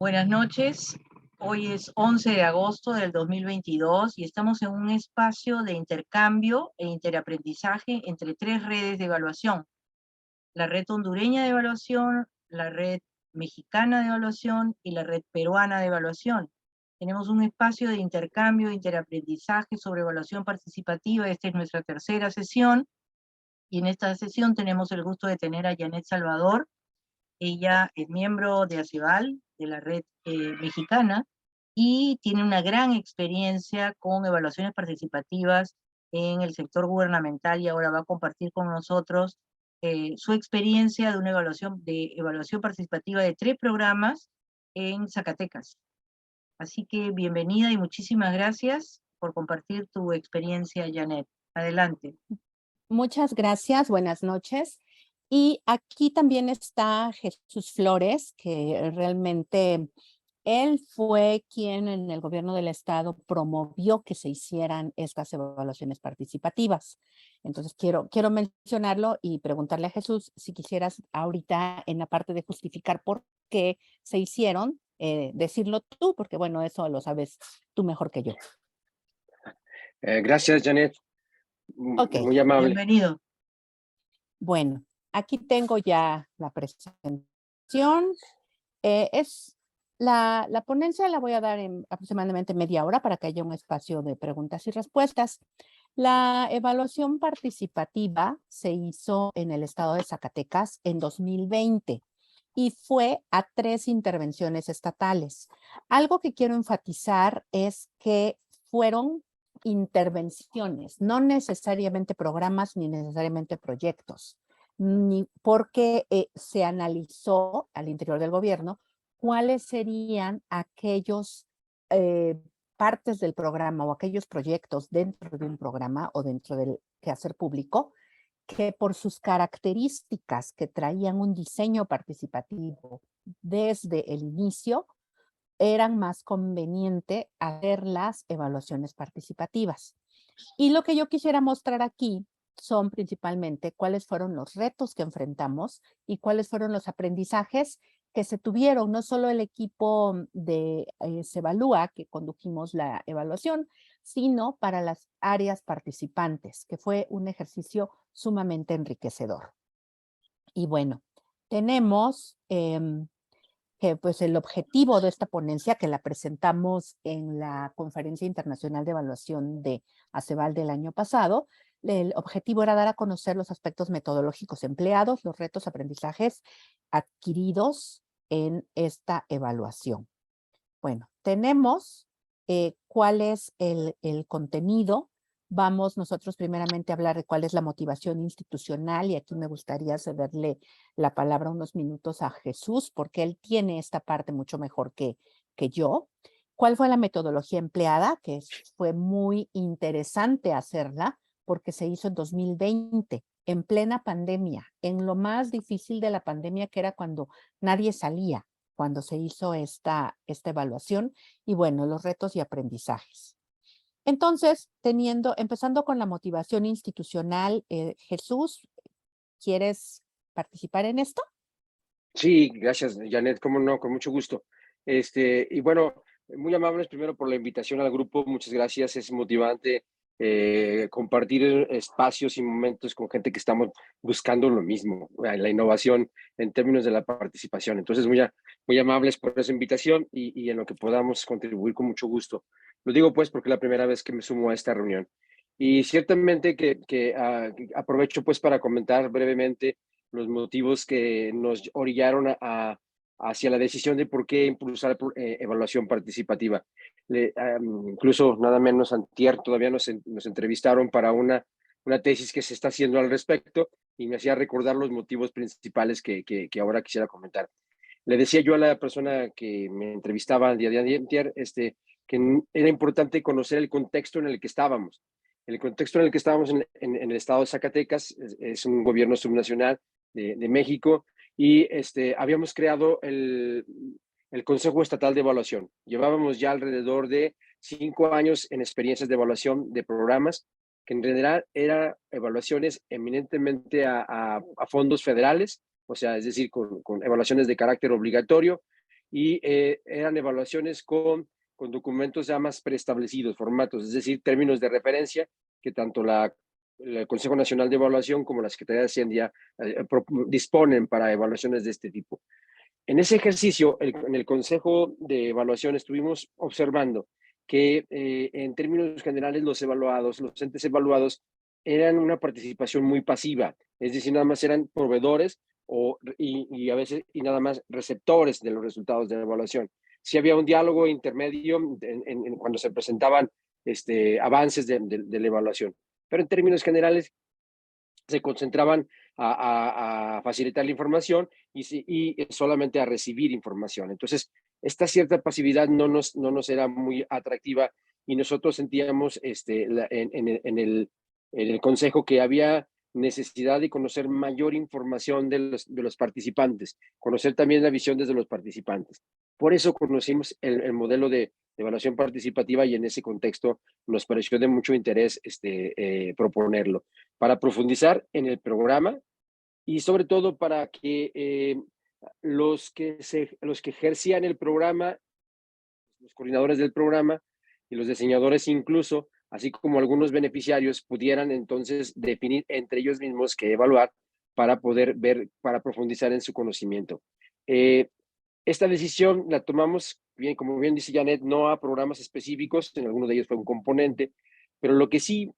Buenas noches. Hoy es 11 de agosto del 2022 y estamos en un espacio de intercambio e interaprendizaje entre tres redes de evaluación: la red hondureña de evaluación, la red mexicana de evaluación y la red peruana de evaluación. Tenemos un espacio de intercambio e interaprendizaje sobre evaluación participativa. Esta es nuestra tercera sesión y en esta sesión tenemos el gusto de tener a Janet Salvador. Ella es miembro de ACEVAL, de la red mexicana, y tiene una gran experiencia con evaluaciones participativas en el sector gubernamental, y ahora va a compartir con nosotros su experiencia de una evaluación participativa de 3 programas en Zacatecas. Así que bienvenida y muchísimas gracias por compartir tu experiencia, Janet. Adelante. Muchas gracias, buenas noches. Y aquí también está Jesús Flores, que realmente él fue quien en el gobierno del estado promovió que se hicieran estas evaluaciones participativas. Entonces quiero mencionarlo y preguntarle a Jesús si quisieras ahorita en la parte de justificar por qué se hicieron, decirlo tú, porque bueno, eso lo sabes tú mejor que yo. Gracias, Janet. Ok. Muy amable. Bienvenido. Bueno, aquí tengo ya la presentación. La ponencia la voy a dar en aproximadamente media hora para que haya un espacio de preguntas y respuestas. La evaluación participativa se hizo en el estado de Zacatecas en 2020 y fue a 3 intervenciones estatales. Algo que quiero enfatizar es que fueron intervenciones, no necesariamente programas ni necesariamente proyectos, ni porque se analizó al interior del gobierno cuáles serían aquellos partes del programa o aquellos proyectos dentro de un programa o dentro del quehacer público que por sus características que traían un diseño participativo desde el inicio, eran más conveniente hacer las evaluaciones participativas. Y lo que yo quisiera mostrar aquí son principalmente cuáles fueron los retos que enfrentamos y cuáles fueron los aprendizajes que se tuvieron, no solo el equipo de Cevalúa, que condujimos la evaluación, sino para las áreas participantes, que fue un ejercicio sumamente enriquecedor. Y bueno, tenemos que pues el objetivo de esta ponencia que la presentamos en la Conferencia Internacional de Evaluación de ACEVAL del año pasado, el objetivo era dar a conocer los aspectos metodológicos empleados, los retos, aprendizajes adquiridos en esta evaluación. Bueno, tenemos cuál es el contenido. Vamos nosotros primeramente a hablar de cuál es la motivación institucional, y aquí me gustaría cederle la palabra unos minutos a Jesús, porque él tiene esta parte mucho mejor que yo. ¿Cuál fue la metodología empleada? Que fue muy interesante hacerla, porque se hizo en 2020, en plena pandemia, en lo más difícil de la pandemia, que era cuando nadie salía, cuando se hizo esta evaluación, y bueno, los retos y aprendizajes. Entonces, empezando con la motivación institucional, Jesús, ¿quieres participar en esto? Sí, gracias, Janet, cómo no, con mucho gusto. Y bueno, muy amables primero por la invitación al grupo, muchas gracias, es motivante compartir espacios y momentos con gente que estamos buscando lo mismo, la innovación en términos de la participación. Entonces, muy amables por esa invitación y en lo que podamos contribuir con mucho gusto. Lo digo pues porque es la primera vez que me sumo a esta reunión. Y ciertamente que aprovecho pues para comentar brevemente los motivos que nos orillaron hacia la decisión de por qué impulsar evaluación participativa. Incluso nada menos antier todavía nos entrevistaron para una tesis que se está haciendo al respecto y me hacía recordar los motivos principales que ahora quisiera comentar. Le decía yo a la persona que me entrevistaba el día de antier que era importante conocer el contexto en el que estábamos. El contexto en el que estábamos en el estado de Zacatecas es un gobierno subnacional de México y habíamos creado el Consejo Estatal de Evaluación. Llevábamos ya alrededor de 5 años en experiencias de evaluación de programas, que en general eran evaluaciones eminentemente a fondos federales, o sea, es decir, con evaluaciones de carácter obligatorio y eran evaluaciones con documentos ya más preestablecidos, formatos, es decir, términos de referencia que tanto el Consejo Nacional de Evaluación como la Secretaría de Hacienda disponen para evaluaciones de este tipo. En ese ejercicio, en el Consejo de Evaluación estuvimos observando que en términos generales los entes evaluados eran una participación muy pasiva, es decir, nada más eran proveedores y a veces y nada más receptores de los resultados de la evaluación. Sí había un diálogo intermedio cuando se presentaban avances de la evaluación, pero en términos generales se concentraban a facilitar la información y solamente a recibir información. Entonces, esta cierta pasividad no nos era muy atractiva y nosotros sentíamos en el consejo que había necesidad de conocer mayor información de los participantes, conocer también la visión desde los participantes. Por eso conocimos el modelo de evaluación participativa y en ese contexto nos pareció de mucho interés proponerlo para profundizar en el programa y sobre todo para que los que ejercían el programa, los coordinadores del programa y los diseñadores incluso, así como algunos beneficiarios, pudieran entonces definir entre ellos mismos qué evaluar para poder ver, para profundizar en su conocimiento. Esta decisión la tomamos, bien, como bien dice Janet, no a programas específicos, en algunos de ellos fue un componente, pero lo que sí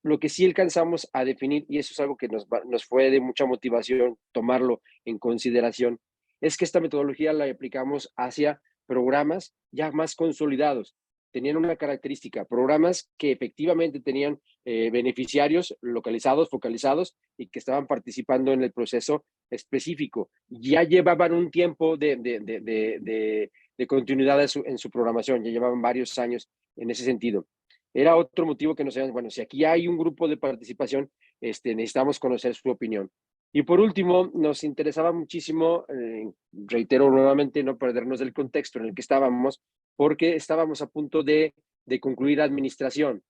alcanzamos a definir, y eso es algo que nos fue de mucha motivación tomarlo en consideración, es que esta metodología la aplicamos hacia programas ya más consolidados. Tenían una característica, programas que efectivamente tenían beneficiarios localizados, focalizados y que estaban participando en el proceso específico. Ya llevaban un tiempo de continuidad en su programación, ya llevaban varios años en ese sentido. Era otro motivo que nos decían, bueno, si aquí hay un grupo de participación, necesitamos conocer su opinión. Y por último, nos interesaba muchísimo, reitero nuevamente, no perdernos del contexto en el que estábamos, porque estábamos a punto de concluir administración.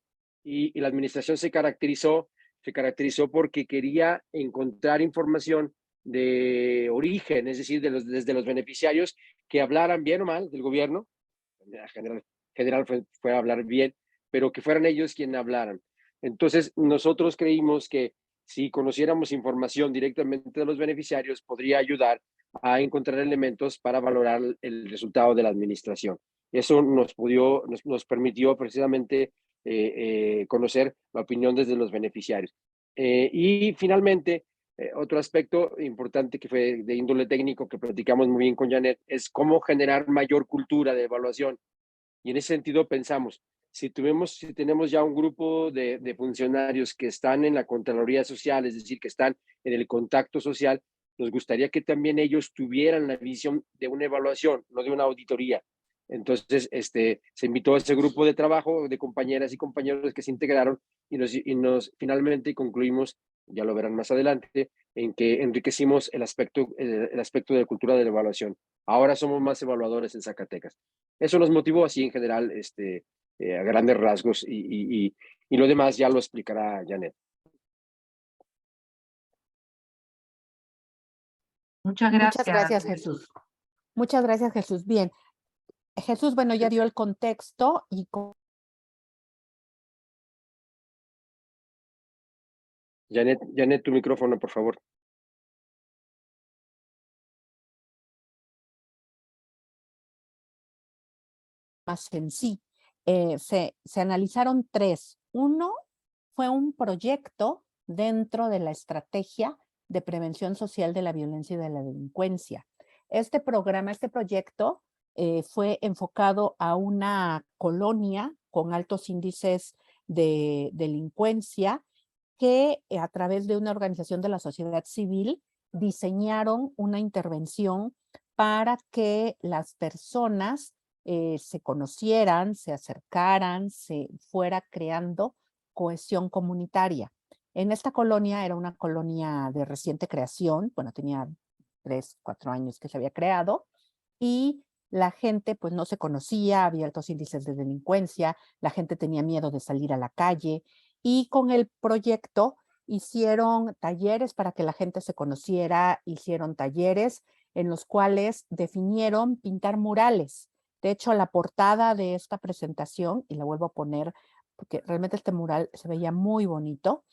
Y la administración se caracterizó porque quería encontrar información de origen, es decir, desde los beneficiarios que hablaran bien o mal del gobierno, en general fue hablar bien, pero que fueran ellos quienes hablaran. Entonces, nosotros creímos que si conociéramos información directamente de los beneficiarios, podría ayudar a encontrar elementos para valorar el resultado de la administración. Eso nos permitió precisamente conocer la opinión desde los beneficiarios. Y finalmente, otro aspecto importante que fue de índole técnico que platicamos muy bien con Janet es cómo generar mayor cultura de evaluación. Y en ese sentido pensamos, si tenemos ya un grupo de funcionarios que están en la Contraloría Social, es decir, que están en el contacto social, nos gustaría que también ellos tuvieran la visión de una evaluación, no de una auditoría. Entonces, se invitó a ese grupo de trabajo de compañeras y compañeros que se integraron y nos finalmente concluimos, ya lo verán más adelante, en que enriquecimos el aspecto de cultura de la evaluación. Ahora somos más evaluadores en Zacatecas. Eso nos motivó así en general, a grandes rasgos y lo demás ya lo explicará Janet. Muchas gracias, Jesús. Muchas gracias, Jesús. Bien. Jesús, bueno, ya dio el contexto y Janet, tu micrófono, por favor. más en sí. Se analizaron tres. Uno fue un proyecto dentro de la estrategia de prevención social de la violencia y de la delincuencia. Este proyecto fue enfocado a una colonia con altos índices de delincuencia que a través de una organización de la sociedad civil diseñaron una intervención para que las personas se conocieran, se acercaran, se fuera creando cohesión comunitaria. En esta colonia era una colonia de reciente creación, bueno, tenía 3, 4 años que se había creado, y la gente pues no se conocía, había altos índices de delincuencia, la gente tenía miedo de salir a la calle, y con el proyecto hicieron talleres para que la gente se conociera, hicieron talleres en los cuales definieron pintar murales. De hecho, la portada de esta presentación, y la vuelvo a poner porque realmente este mural se veía muy bonito,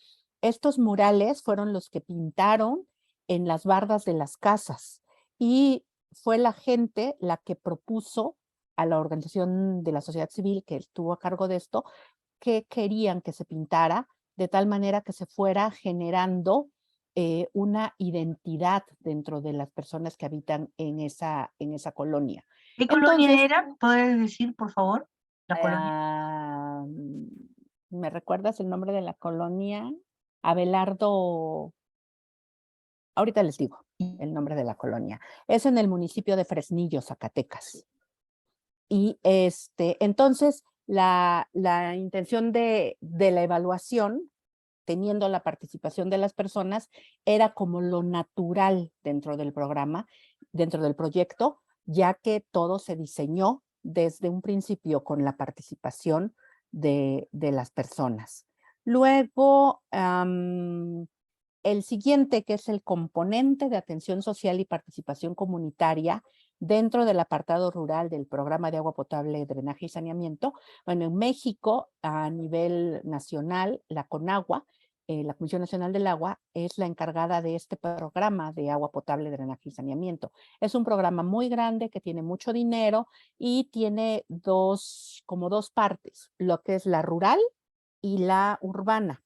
estos murales fueron los que pintaron en las bardas de las casas y fue la gente la que propuso a la organización de la sociedad civil que estuvo a cargo de esto, que querían que se pintara de tal manera que se fuera generando una identidad dentro de las personas que habitan en esa colonia. ¿Qué Entonces, colonia era? ¿Puedes decir, por favor, la colonia? ¿me recuerdas el nombre de la colonia? Abelardo, ahorita les digo el nombre de la colonia. Es en el municipio de Fresnillo, Zacatecas. Y entonces la intención de la evaluación, teniendo la participación de las personas, era como lo natural dentro del programa, dentro del proyecto, ya que todo se diseñó desde un principio con la participación de las personas. Luego, el siguiente, que es el componente de atención social y participación comunitaria dentro del apartado rural del programa de agua potable, drenaje y saneamiento. Bueno, en México, a nivel nacional, la CONAGUA, la Comisión Nacional del Agua, es la encargada de este programa de agua potable, drenaje y saneamiento. Es un programa muy grande que tiene mucho dinero y tiene como dos partes, lo que es la rural y la urbana.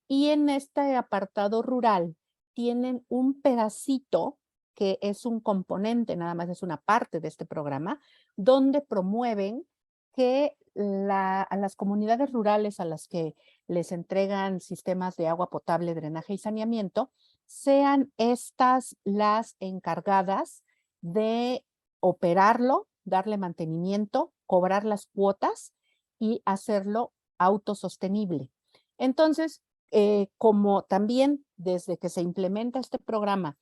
Y en este apartado rural tienen un pedacito que es un componente, nada más es una parte de este programa, donde promueven que a las comunidades rurales a las que les entregan sistemas de agua potable, drenaje y saneamiento, sean estas las encargadas de operarlo, darle mantenimiento, cobrar las cuotas y hacerlo autosostenible. Entonces, como también desde que se implementa este programa,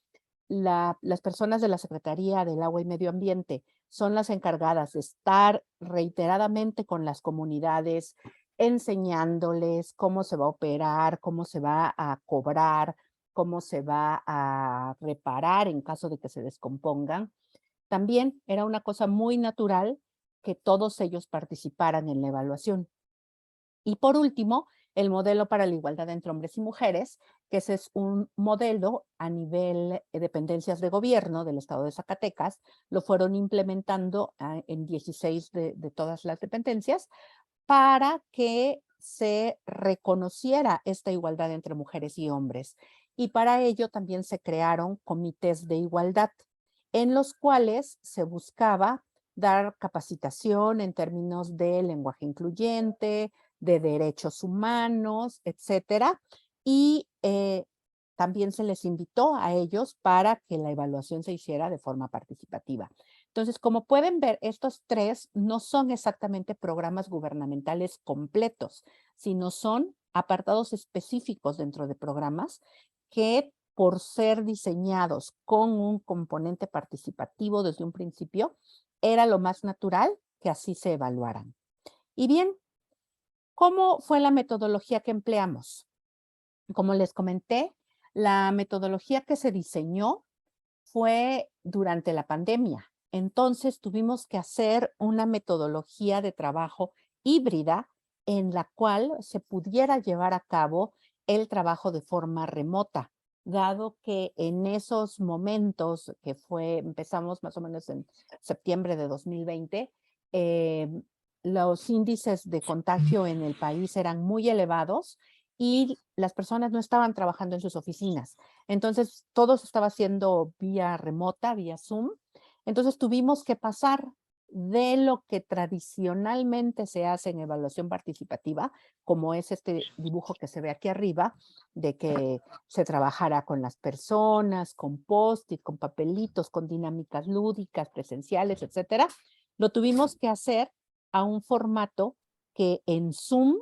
las personas de la Secretaría del Agua y Medio Ambiente son las encargadas de estar reiteradamente con las comunidades, enseñándoles cómo se va a operar, cómo se va a cobrar, cómo se va a reparar en caso de que se descompongan. También era una cosa muy natural que todos ellos participaran en la evaluación. Y por último, el modelo para la igualdad entre hombres y mujeres, que ese es un modelo a nivel de dependencias de gobierno del estado de Zacatecas, lo fueron implementando en 16 de todas las dependencias para que se reconociera esta igualdad entre mujeres y hombres. Y para ello también se crearon comités de igualdad, en los cuales se buscaba dar capacitación en términos de lenguaje incluyente, de derechos humanos, etcétera, y también se les invitó a ellos para que la evaluación se hiciera de forma participativa. Entonces, como pueden ver, estos tres no son exactamente programas gubernamentales completos, sino son apartados específicos dentro de programas que, por ser diseñados con un componente participativo desde un principio, era lo más natural que así se evaluaran. Y bien, ¿cómo fue la metodología que empleamos? Como les comenté, la metodología que se diseñó fue durante la pandemia. Entonces tuvimos que hacer una metodología de trabajo híbrida en la cual se pudiera llevar a cabo el trabajo de forma remota, dado que en esos momentos empezamos más o menos en septiembre de 2020, los índices de contagio en el país eran muy elevados y las personas no estaban trabajando en sus oficinas. Entonces, todo se estaba haciendo vía remota, vía Zoom. Entonces, tuvimos que pasar de lo que tradicionalmente se hace en evaluación participativa, como es este dibujo que se ve aquí arriba, de que se trabajara con las personas, con post-it, con papelitos, con dinámicas lúdicas, presenciales, etcétera. Lo tuvimos que hacer a un formato que en Zoom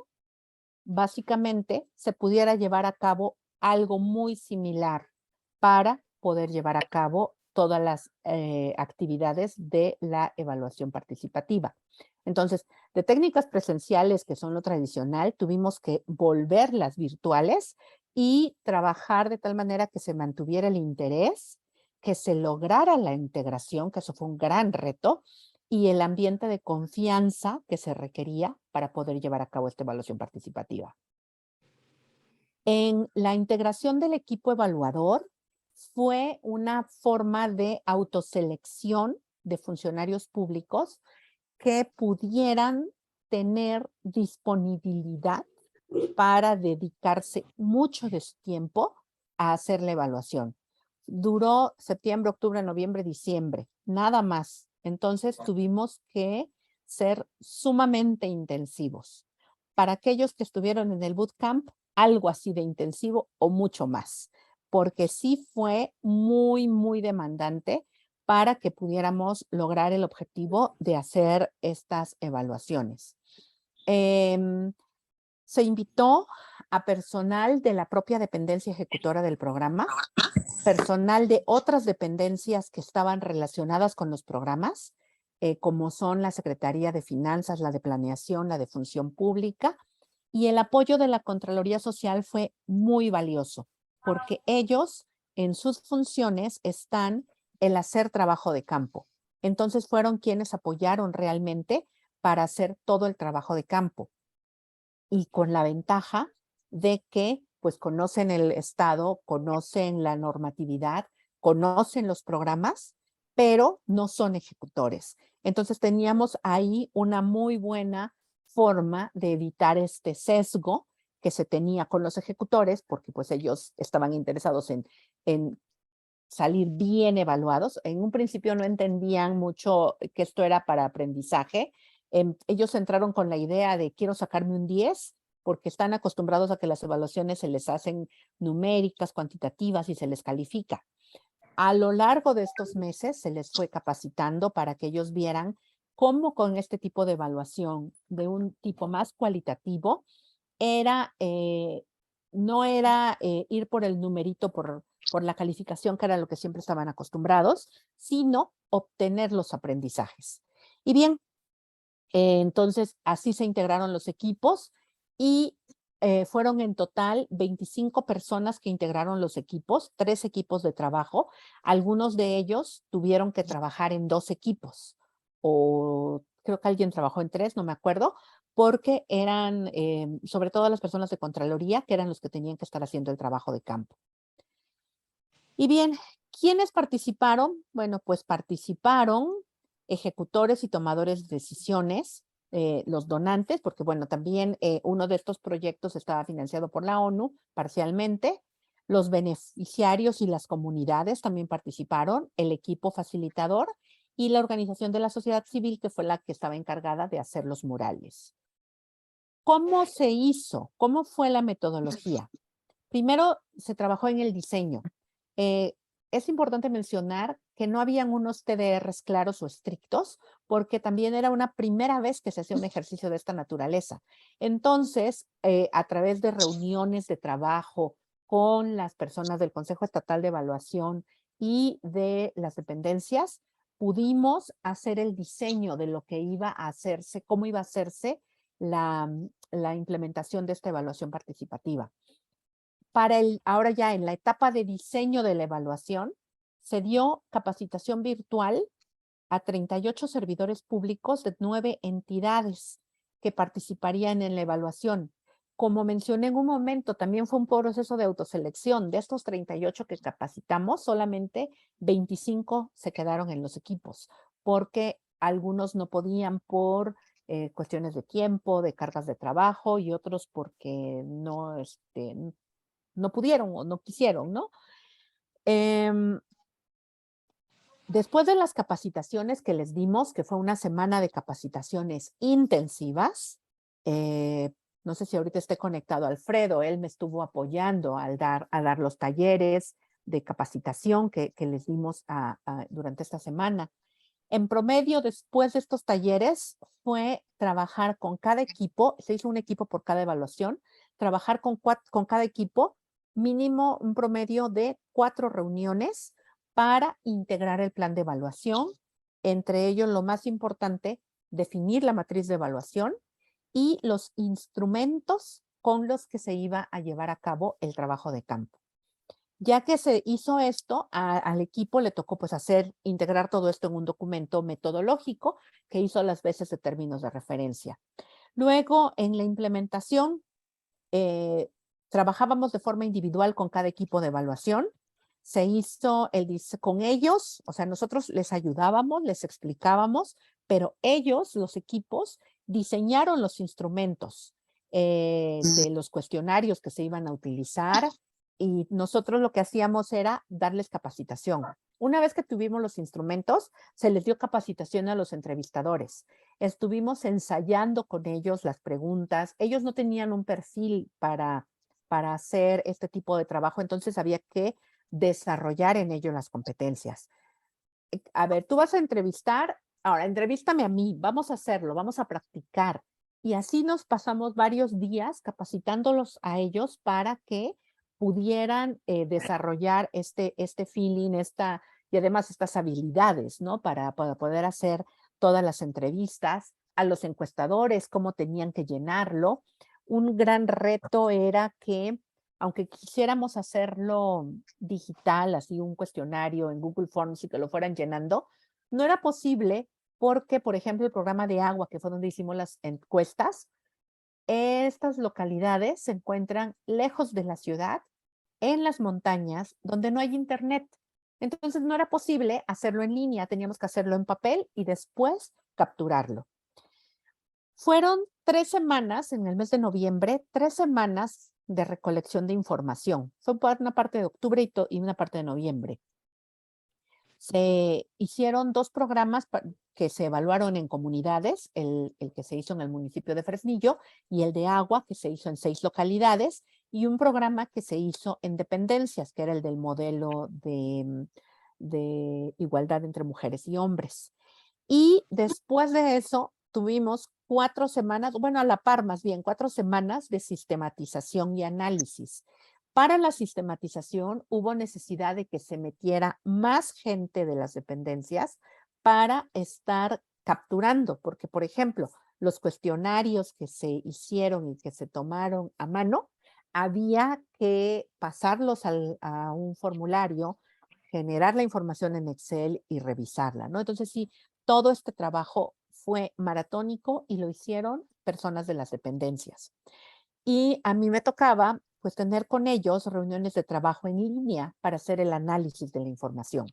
básicamente se pudiera llevar a cabo algo muy similar para poder llevar a cabo todas las actividades de la evaluación participativa. Entonces, de técnicas presenciales, que son lo tradicional, tuvimos que volverlas virtuales y trabajar de tal manera que se mantuviera el interés que se lograra la integración, que eso fue un gran reto, y el ambiente de confianza que se requería para poder llevar a cabo esta evaluación participativa. En la integración del equipo evaluador fue una forma de autoselección de funcionarios públicos que pudieran tener disponibilidad para dedicarse mucho de su tiempo a hacer la evaluación. Duró septiembre, octubre, noviembre, diciembre, nada más. Entonces tuvimos que ser sumamente intensivos. Para aquellos que estuvieron en el bootcamp, algo así de intensivo o mucho más, porque sí fue muy, muy demandante para que pudiéramos lograr el objetivo de hacer estas evaluaciones. Se invitó a personal de la propia dependencia ejecutora del programa, personal de otras dependencias que estaban relacionadas con los programas, como son la Secretaría de Finanzas, la de Planeación, la de Función Pública, y el apoyo de la Contraloría Social fue muy valioso, porque ellos en sus funciones están el hacer trabajo de campo. Entonces fueron quienes apoyaron realmente para hacer todo el trabajo de campo. Y con la ventaja de que pues conocen el estado, conocen la normatividad, conocen los programas, pero no son ejecutores. Entonces teníamos ahí una muy buena forma de evitar este sesgo que se tenía con los ejecutores, porque pues ellos estaban interesados en salir bien evaluados. En un principio no entendían mucho que esto era para aprendizaje. Ellos entraron con la idea de quiero sacarme un 10 porque están acostumbrados a que las evaluaciones se les hacen numéricas, cuantitativas y se les califica. A lo largo de estos meses se les fue capacitando para que ellos vieran cómo con este tipo de evaluación de un tipo más cualitativo no era ir por el numerito, por la calificación, que era lo que siempre estaban acostumbrados, sino obtener los aprendizajes. Y bien, entonces así se integraron los equipos y fueron en total 25 personas que integraron los equipos, 3 equipos de trabajo. Algunos de ellos tuvieron que trabajar en 2 equipos, o creo que alguien trabajó en 3, no me acuerdo, porque eran sobre todo las personas de Contraloría, que eran los que tenían que estar haciendo el trabajo de campo. Y bien, ¿quiénes participaron? Bueno, pues participaron ejecutores y tomadores de decisiones, los donantes, porque bueno, también uno de estos proyectos estaba financiado por la ONU parcialmente. Los beneficiarios y las comunidades también participaron, el equipo facilitador y la organización de la sociedad civil, que fue la que estaba encargada de hacer los murales. ¿Cómo se hizo? ¿Cómo fue la metodología? Primero se trabajó en el diseño. Es importante mencionar que no habían unos TDRs claros o estrictos, porque también era una primera vez que se hacía un ejercicio de esta naturaleza. Entonces, a través de reuniones de trabajo con las personas del Consejo Estatal de Evaluación y de las dependencias, pudimos hacer el diseño de lo que iba a hacerse, cómo iba a hacerse la implementación de esta evaluación participativa. Ahora ya en la etapa de diseño de la evaluación, se dio capacitación virtual a 38 servidores públicos de 9 entidades que participarían en la evaluación. Como mencioné en un momento, también fue un proceso de autoselección. De estos 38 que capacitamos, solamente 25 se quedaron en los equipos, porque algunos no podían por cuestiones de tiempo, de cargas de trabajo, y otros porque no pudieron o no quisieron, ¿no? Después de las capacitaciones que les dimos, que fue una semana de capacitaciones intensivas, no sé si ahorita esté conectado Alfredo, él me estuvo apoyando a dar los talleres de capacitación que les dimos durante esta semana. En promedio, después de estos talleres, fue trabajar con cada equipo, se hizo un equipo por cada evaluación, trabajar con cada equipo, mínimo un promedio de 4 reuniones para integrar el plan de evaluación. Entre ellos, lo más importante, definir la matriz de evaluación y los instrumentos con los que se iba a llevar a cabo el trabajo de campo. Ya que se hizo esto, al equipo le tocó pues integrar todo esto en un documento metodológico que hizo las veces de términos de referencia. Luego, en la implementación, trabajábamos de forma individual con cada equipo de evaluación. Se hizo con ellos, o sea, nosotros les ayudábamos, les explicábamos, pero ellos, los equipos, diseñaron los instrumentos de los cuestionarios que se iban a utilizar y nosotros lo que hacíamos era darles capacitación. Una vez que tuvimos los instrumentos, se les dio capacitación a los entrevistadores. Estuvimos ensayando con ellos las preguntas. Ellos no tenían un perfil para hacer este tipo de trabajo, entonces había que desarrollar en ello las competencias. A ver, tú vas a entrevistar, ahora entrevístame a mí, vamos a hacerlo, vamos a practicar. Y así nos pasamos varios días capacitándolos a ellos para que pudieran desarrollar este feeling, y además estas habilidades, ¿no? Para poder hacer todas las entrevistas, a los encuestadores, cómo tenían que llenarlo. Un gran reto era que, aunque quisiéramos hacerlo digital, así un cuestionario en Google Forms y que lo fueran llenando, no era posible porque, por ejemplo, el programa de agua, que fue donde hicimos las encuestas, estas localidades se encuentran lejos de la ciudad, en las montañas, donde no hay internet. Entonces no era posible hacerlo en línea, teníamos que hacerlo en papel y después capturarlo. Fueron 3 semanas en el mes de noviembre, 3 semanas de recolección de información. Fue una parte de octubre y una parte de noviembre. Se hicieron 2 programas que se evaluaron en comunidades, el que se hizo en el municipio de Fresnillo y el de agua que se hizo en 6 localidades y un programa que se hizo en dependencias, que era el del modelo de igualdad entre mujeres y hombres. Y después de eso tuvimos 4 semanas, bueno, a la par más bien, 4 semanas de sistematización y análisis. Para la sistematización hubo necesidad de que se metiera más gente de las dependencias para estar capturando, porque por ejemplo, los cuestionarios que se hicieron y que se tomaron a mano, había que pasarlos a un formulario, generar la información en Excel y revisarla, ¿no? Entonces sí, todo este trabajo fue maratónico y lo hicieron personas de las dependencias. Y a mí me tocaba pues tener con ellos reuniones de trabajo en línea para hacer el análisis de la información.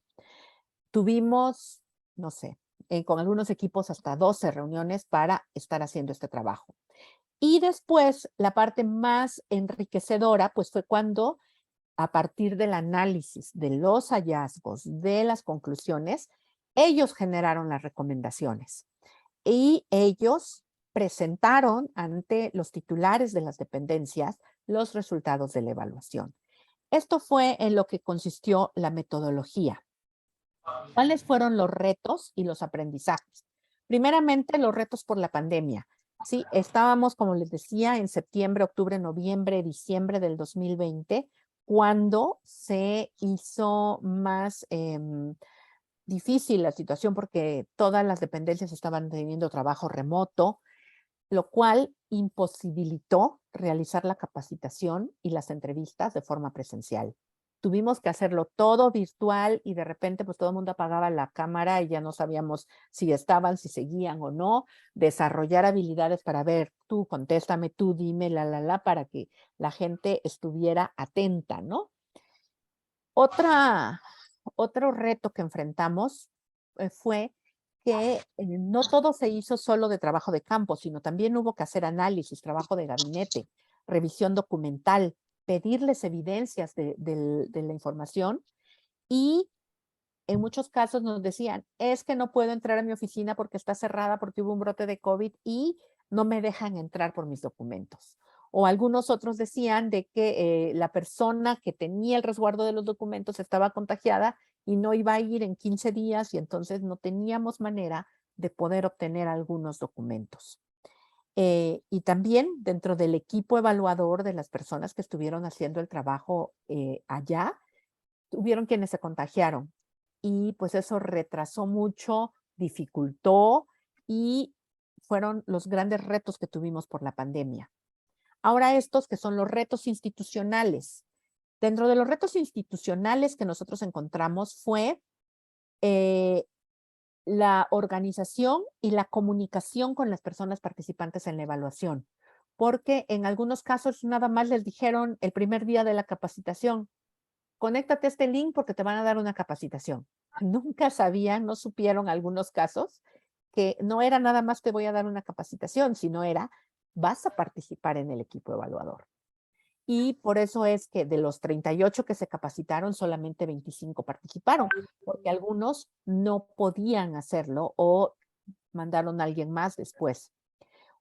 Tuvimos, no sé, con algunos equipos hasta 12 reuniones para estar haciendo este trabajo. Y después, la parte más enriquecedora, pues fue cuando, a partir del análisis de los hallazgos, de las conclusiones, ellos generaron las recomendaciones. Y ellos presentaron ante los titulares de las dependencias los resultados de la evaluación. Esto fue en lo que consistió la metodología. ¿Cuáles fueron los retos y los aprendizajes? Primeramente, los retos por la pandemia. Sí, estábamos, como les decía, en septiembre, octubre, noviembre, diciembre del 2020, cuando se hizo más difícil la situación porque todas las dependencias estaban teniendo trabajo remoto, lo cual imposibilitó realizar la capacitación y las entrevistas de forma presencial. Tuvimos que hacerlo todo virtual y de repente pues todo el mundo apagaba la cámara y ya no sabíamos si estaban, si seguían o no. Desarrollar habilidades para ver, tú contéstame, tú dime, para que la gente estuviera atenta, ¿no? Otro reto que enfrentamos fue que no todo se hizo solo de trabajo de campo, sino también hubo que hacer análisis, trabajo de gabinete, revisión documental, pedirles evidencias de la información y en muchos casos nos decían, es que no puedo entrar a mi oficina porque está cerrada porque hubo un brote de COVID y no me dejan entrar por mis documentos. O algunos otros decían de que la persona que tenía el resguardo de los documentos estaba contagiada y no iba a ir en 15 días y entonces no teníamos manera de poder obtener algunos documentos. Y también dentro del equipo evaluador de las personas que estuvieron haciendo el trabajo allá, hubieron quienes se contagiaron y pues eso retrasó mucho, dificultó y fueron los grandes retos que tuvimos por la pandemia. Ahora estos que son los retos institucionales. Dentro de los retos institucionales que nosotros encontramos fue la organización y la comunicación con las personas participantes en la evaluación, porque en algunos casos nada más les dijeron el primer día de la capacitación, conéctate a este link porque te van a dar una capacitación. Nunca sabían, no supieron algunos casos que no era nada más te voy a dar una capacitación, sino era vas a participar en el equipo evaluador. Y por eso es que de los 38 que se capacitaron, solamente 25 participaron, porque algunos no podían hacerlo o mandaron a alguien más después.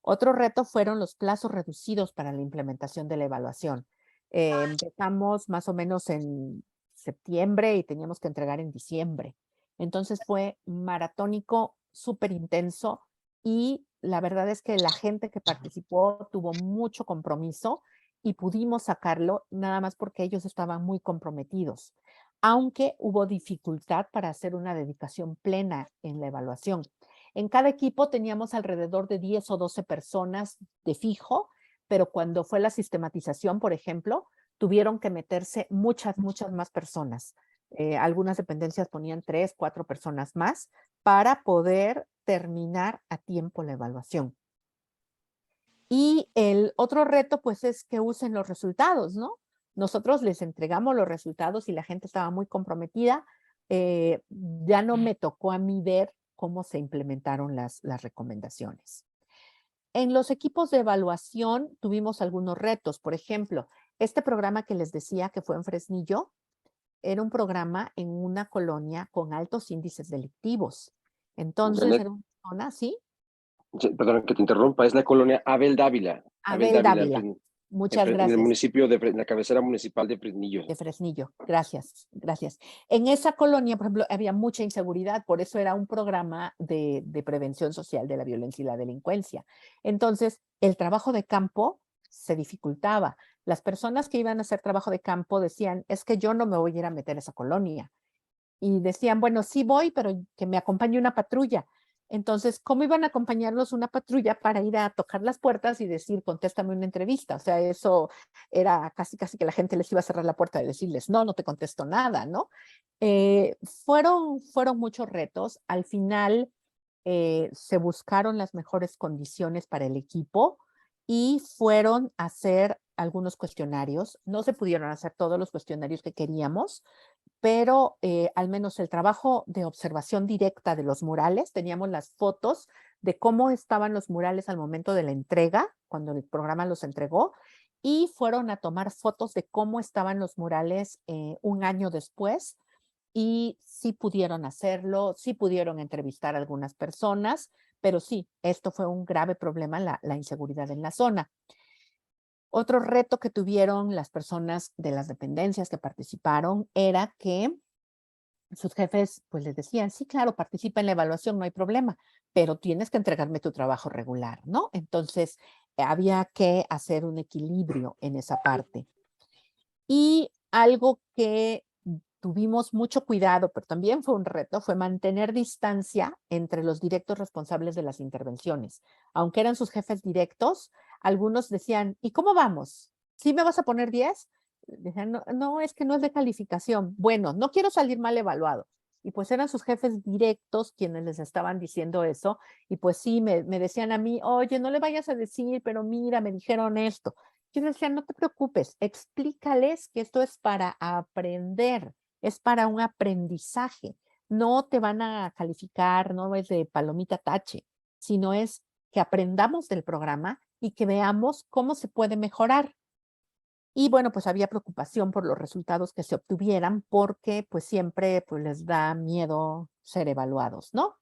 Otro reto fueron los plazos reducidos para la implementación de la evaluación. Empezamos más o menos en septiembre y teníamos que entregar en diciembre. Entonces fue maratónico, súper intenso y la verdad es que la gente que participó tuvo mucho compromiso y pudimos sacarlo nada más porque ellos estaban muy comprometidos, aunque hubo dificultad para hacer una dedicación plena en la evaluación. En cada equipo teníamos alrededor de 10 o 12 personas de fijo, pero cuando fue la sistematización, por ejemplo, tuvieron que meterse muchas más personas. Algunas dependencias ponían 3, 4 personas más para poder terminar a tiempo la evaluación. Y el otro reto, pues, es que usen los resultados, ¿no? Nosotros les entregamos los resultados y la gente estaba muy comprometida. Ya no me tocó a mí ver cómo se implementaron las recomendaciones. En los equipos de evaluación tuvimos algunos retos. Por ejemplo, este programa que les decía que fue en Fresnillo, era un programa en una colonia con altos índices delictivos. Entonces, Janet, era una zona, ¿sí? perdón que te interrumpa, es la colonia Abel Dávila. Abel Dávila. En, Muchas en el gracias. municipio en la cabecera municipal de Fresnillo. De Fresnillo, gracias, gracias. En esa colonia, por ejemplo, había mucha inseguridad, por eso era un programa de prevención social de la violencia y la delincuencia. Entonces, el trabajo de campo se dificultaba. Las personas que iban a hacer trabajo de campo decían, es que yo no me voy a ir a meter a esa colonia. Y decían, bueno, sí voy, pero que me acompañe una patrulla. Entonces, ¿cómo iban a acompañarlos una patrulla para ir a tocar las puertas y decir, contéstame una entrevista? O sea, eso era casi que la gente les iba a cerrar la puerta y decirles, no, no te contesto nada, ¿no? Fueron muchos retos. Al final se buscaron las mejores condiciones para el equipo y fueron a hacer algunos cuestionarios. No se pudieron hacer todos los cuestionarios que queríamos, pero al menos el trabajo de observación directa de los murales, teníamos las fotos de cómo estaban los murales al momento de la entrega, cuando el programa los entregó, y fueron a tomar fotos de cómo estaban los murales un año después, y sí pudieron hacerlo, sí pudieron entrevistar a algunas personas, pero sí, esto fue un grave problema, la inseguridad en la zona. Otro reto que tuvieron las personas de las dependencias que participaron era que sus jefes pues les decían, sí, claro, participa en la evaluación, no hay problema, pero tienes que entregarme tu trabajo regular, ¿no? Entonces, había que hacer un equilibrio en esa parte. Y algo que tuvimos mucho cuidado, pero también fue un reto, fue mantener distancia entre los directos responsables de las intervenciones. Aunque eran sus jefes directos, algunos decían, ¿y cómo vamos? ¿Sí me vas a poner 10? Decían, no, no, es que no es de calificación. Bueno, no quiero salir mal evaluado. Y pues eran sus jefes directos quienes les estaban diciendo eso. Y pues sí, me decían a mí, oye, no le vayas a decir, pero mira, me dijeron esto. Yo les decía, no te preocupes, explícales que esto es para aprender, es para un aprendizaje. No te van a calificar, no es de palomita tache, sino es que aprendamos del programa y que veamos cómo se puede mejorar. Y bueno, pues había preocupación por los resultados que se obtuvieran porque pues siempre pues les da miedo ser evaluados, ¿no?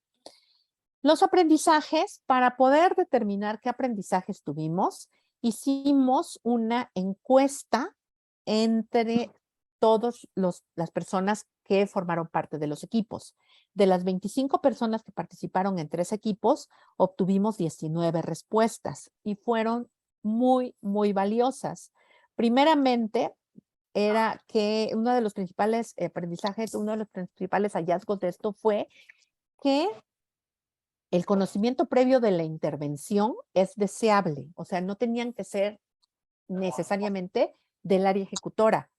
Los aprendizajes, para poder determinar qué aprendizajes tuvimos, hicimos una encuesta entre todas las personas que formaron parte de los equipos. De las 25 personas que participaron en 3 equipos, obtuvimos 19 respuestas y fueron muy valiosas. Primeramente, era que uno de los principales aprendizajes, uno de los principales hallazgos de esto fue que el conocimiento previo de la intervención es deseable, o sea, no tenían que ser necesariamente del área ejecutora.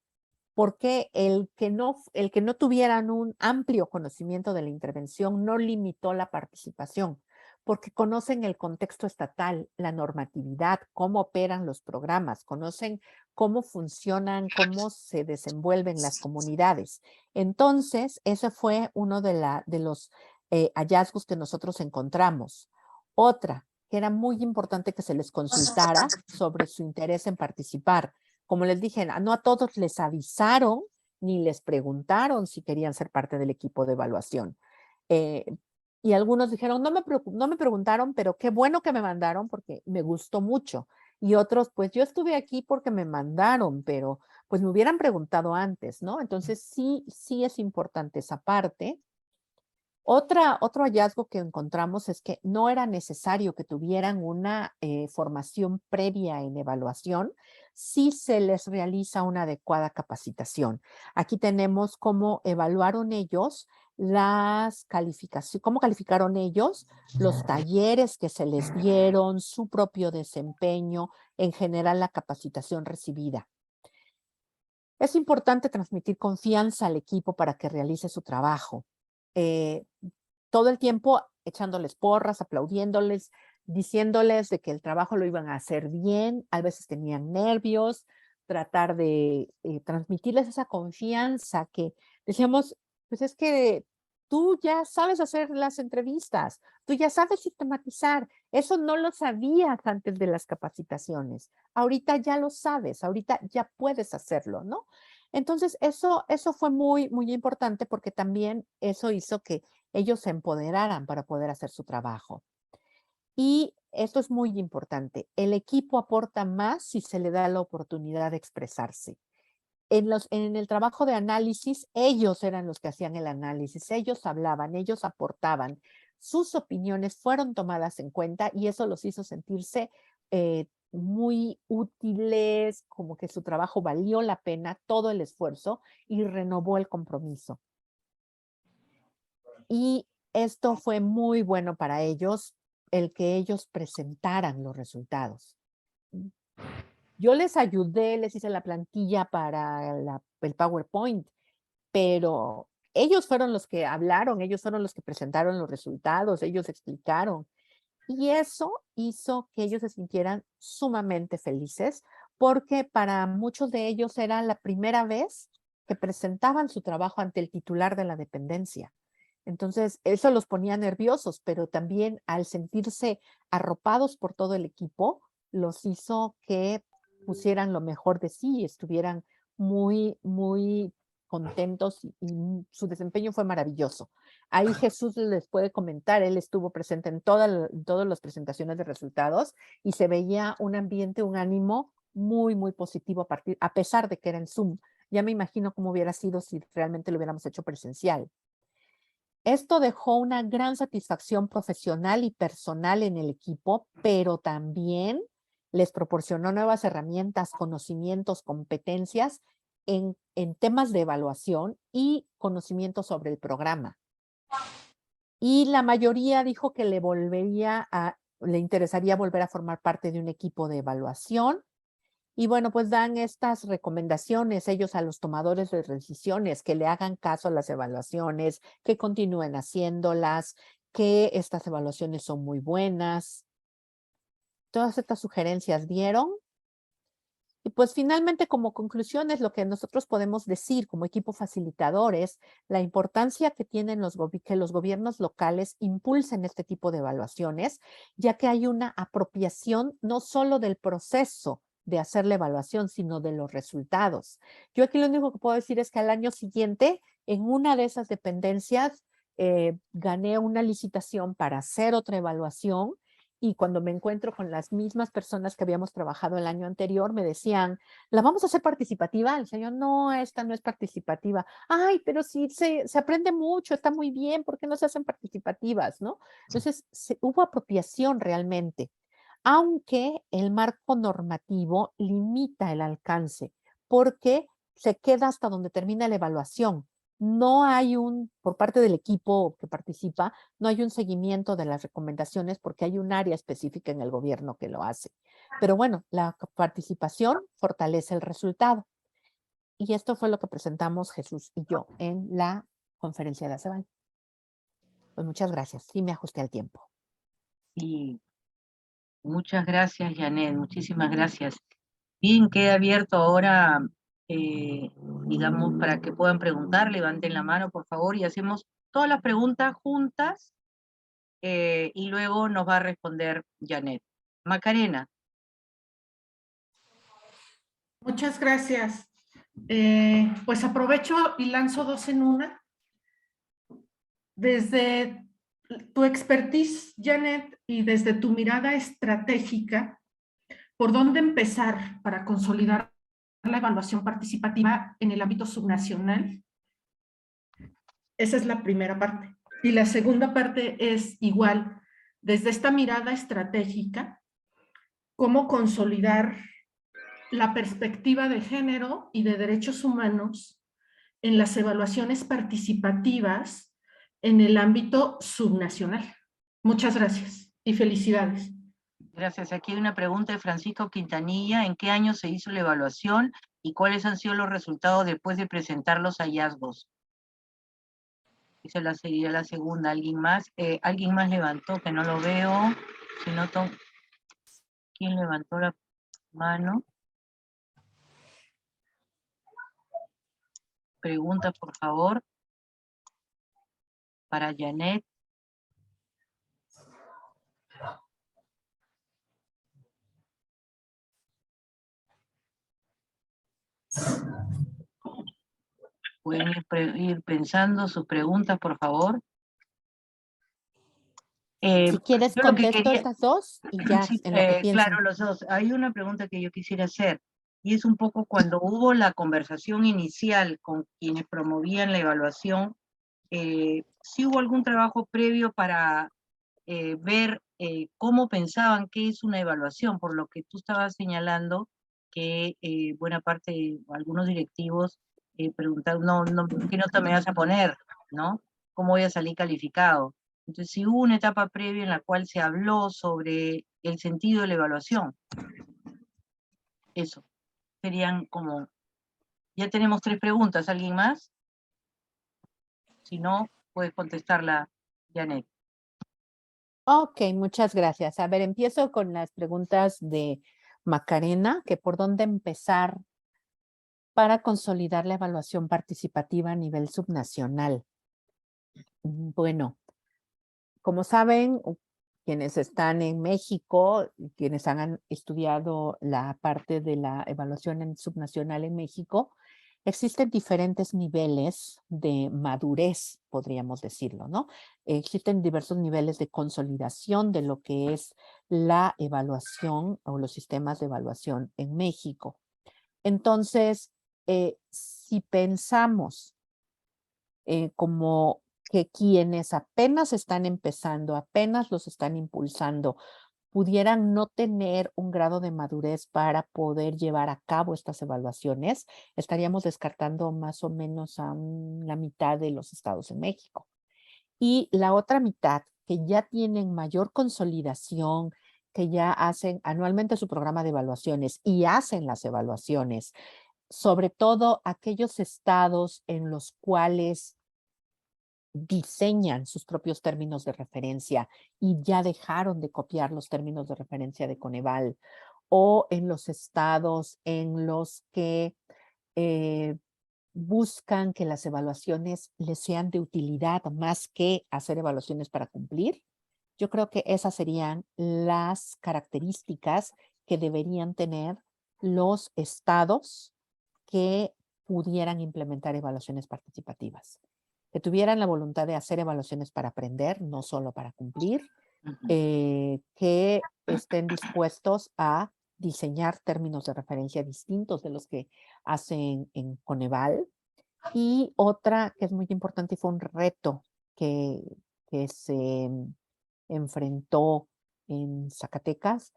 porque el que no tuvieran un amplio conocimiento de la intervención no limitó la participación, porque conocen el contexto estatal, la normatividad, cómo operan los programas, conocen cómo funcionan, cómo se desenvuelven las comunidades. Entonces, ese fue uno de los hallazgos que nosotros encontramos. Otra, que era muy importante que se les consultara sobre su interés en participar. Como les dije, no a todos les avisaron ni les preguntaron si querían ser parte del equipo de evaluación. Eh, y algunos dijeron, no me preguntaron, pero qué bueno que me mandaron porque me gustó mucho. Y otros, pues yo estuve aquí porque me mandaron, pero pues me hubieran preguntado antes, ¿no? Entonces sí es importante esa parte. Otro hallazgo que encontramos es que no era necesario que tuvieran una formación previa en evaluación si se les realiza una adecuada capacitación. Aquí tenemos cómo evaluaron ellos las calificaciones, cómo calificaron ellos los talleres que se les dieron, su propio desempeño, en general la capacitación recibida. Es importante transmitir confianza al equipo para que realice su trabajo. Eh, todo el tiempo echándoles porras, aplaudiéndoles, diciéndoles de que el trabajo lo iban a hacer bien, a veces tenían nervios, tratar de transmitirles esa confianza que decíamos, pues es que tú ya sabes hacer las entrevistas, tú ya sabes sistematizar, eso no lo sabías antes de las capacitaciones, ahorita ya lo sabes, ahorita ya puedes hacerlo, ¿no? Entonces, eso fue muy importante porque también eso hizo que ellos se empoderaran para poder hacer su trabajo. Y esto es muy importante, el equipo aporta más si se le da la oportunidad de expresarse. En el trabajo de análisis, ellos eran los que hacían el análisis, ellos hablaban, ellos aportaban, sus opiniones fueron tomadas en cuenta y eso los hizo sentirse muy útiles, como que su trabajo valió la pena, todo el esfuerzo y renovó el compromiso. Y esto fue muy bueno para ellos, el que ellos presentaran los resultados. Yo les ayudé, les hice la plantilla para el PowerPoint, pero ellos fueron los que hablaron, ellos fueron los que presentaron los resultados, ellos explicaron. Y eso hizo que ellos se sintieran sumamente felices, porque para muchos de ellos era la primera vez que presentaban su trabajo ante el titular de la dependencia. Entonces, eso los ponía nerviosos, pero también al sentirse arropados por todo el equipo, los hizo que pusieran lo mejor de sí, estuvieran muy contentos y su desempeño fue maravilloso. Ahí Jesús les puede comentar, él estuvo presente en todas las presentaciones de resultados y se veía un ambiente, un ánimo muy positivo a pesar de que era en Zoom. Ya me imagino cómo hubiera sido si realmente lo hubiéramos hecho presencial. Esto dejó una gran satisfacción profesional y personal en el equipo, pero también les proporcionó nuevas herramientas, conocimientos, competencias en temas de evaluación y conocimientos sobre el programa. Y la mayoría dijo que le interesaría volver a formar parte de un equipo de evaluación. Y bueno, pues dan estas recomendaciones ellos a los tomadores de decisiones, que le hagan caso a las evaluaciones, que continúen haciéndolas, que estas evaluaciones son muy buenas. Todas estas sugerencias dieron. Y pues finalmente, como conclusiones, lo que nosotros podemos decir como equipo facilitador es la importancia que tienen que los gobiernos locales impulsen este tipo de evaluaciones, ya que hay una apropiación no solo del proceso de hacer la evaluación, sino de los resultados. Yo aquí lo único que puedo decir es que al año siguiente, en una de esas dependencias, gané una licitación para hacer otra evaluación y cuando me encuentro con las mismas personas que habíamos trabajado el año anterior, me decían, ¿la vamos a hacer participativa? El señor, no, esta no es participativa. Ay, pero sí, se aprende mucho, está muy bien, ¿por qué no se hacen participativas? ¿No? Entonces, hubo apropiación realmente, aunque el marco normativo limita el alcance, porque se queda hasta donde termina la evaluación. No hay por parte del equipo que participa, no hay un seguimiento de las recomendaciones porque hay un área específica en el gobierno que lo hace. Pero bueno, la participación fortalece el resultado. y esto fue lo que presentamos Jesús y yo en la conferencia de ACEBAL. Pues muchas gracias. Sí me ajusté al tiempo. Y muchas gracias, Janet, muchísimas gracias. Bien, queda abierto ahora, digamos, para que puedan preguntar, levanten la mano, por favor, y hacemos todas las preguntas juntas, y luego nos va a responder Janet. Macarena. Muchas gracias. Pues aprovecho y lanzo dos en una. Desde tu expertise, Janet, y desde tu mirada estratégica, ¿por dónde empezar para consolidar la evaluación participativa en el ámbito subnacional? Esa es la primera parte. Y la segunda parte es igual, desde esta mirada estratégica, ¿cómo consolidar la perspectiva de género y de derechos humanos en las evaluaciones participativas en el ámbito subnacional? Muchas gracias y felicidades. Gracias. Aquí hay una pregunta de Francisco Quintanilla. ¿En qué año se hizo la evaluación y cuáles han sido los resultados después de presentar los hallazgos? Esa sería la segunda. ¿Alguien más? ¿Alguien más levantó que no lo veo? Si no, ¿quién levantó la mano? Pregunta, por favor, para Janet. Pueden ir pensando sus preguntas, por favor. Si quieres, Yo lo que contesto quería- estas dos y ya Sí, en lo que piensan. claro, los dos. Hay una pregunta que yo quisiera hacer, y es un poco cuando hubo la conversación inicial con quienes promovían la evaluación, ¿sí hubo algún trabajo previo para ver cómo pensaban qué es una evaluación? Por lo que tú estabas señalando que buena parte, algunos directivos preguntaron, ¿qué nota me vas a poner? ¿No? ¿Cómo voy a salir calificado? Entonces, si hubo una etapa previa en la cual se habló sobre el sentido de la evaluación. Eso. Serían como... Ya tenemos 3 preguntas. ¿Alguien más? Si no, puedes contestarla, Janet. Ok, muchas gracias. A ver, empiezo con las preguntas de Macarena, que por dónde empezar para consolidar la evaluación participativa a nivel subnacional. Bueno, como saben, quienes están en México, quienes han estudiado la parte de la evaluación subnacional en México, existen diferentes niveles de madurez, podríamos decirlo, ¿no? Existen diversos niveles de consolidación de lo que es la evaluación o los sistemas de evaluación en México. Entonces, si pensamos como que quienes apenas están empezando, apenas los están impulsando, pudieran no tener un grado de madurez para poder llevar a cabo estas evaluaciones, estaríamos descartando más o menos a la mitad de los estados en México. Y la otra mitad, que ya tienen mayor consolidación, que ya hacen anualmente su programa de evaluaciones y hacen las evaluaciones, sobre todo aquellos estados en los cuales diseñan sus propios términos de referencia y ya dejaron de copiar los términos de referencia de Coneval, o en los estados en los que buscan que las evaluaciones les sean de utilidad más que hacer evaluaciones para cumplir. Yo creo que esas serían las características que deberían tener los estados que pudieran implementar evaluaciones participativas, que tuvieran la voluntad de hacer evaluaciones para aprender, no solo para cumplir, que estén dispuestos a diseñar términos de referencia distintos de los que hacen en Coneval. Y otra que es muy importante y fue un reto que se enfrentó en Zacatecas,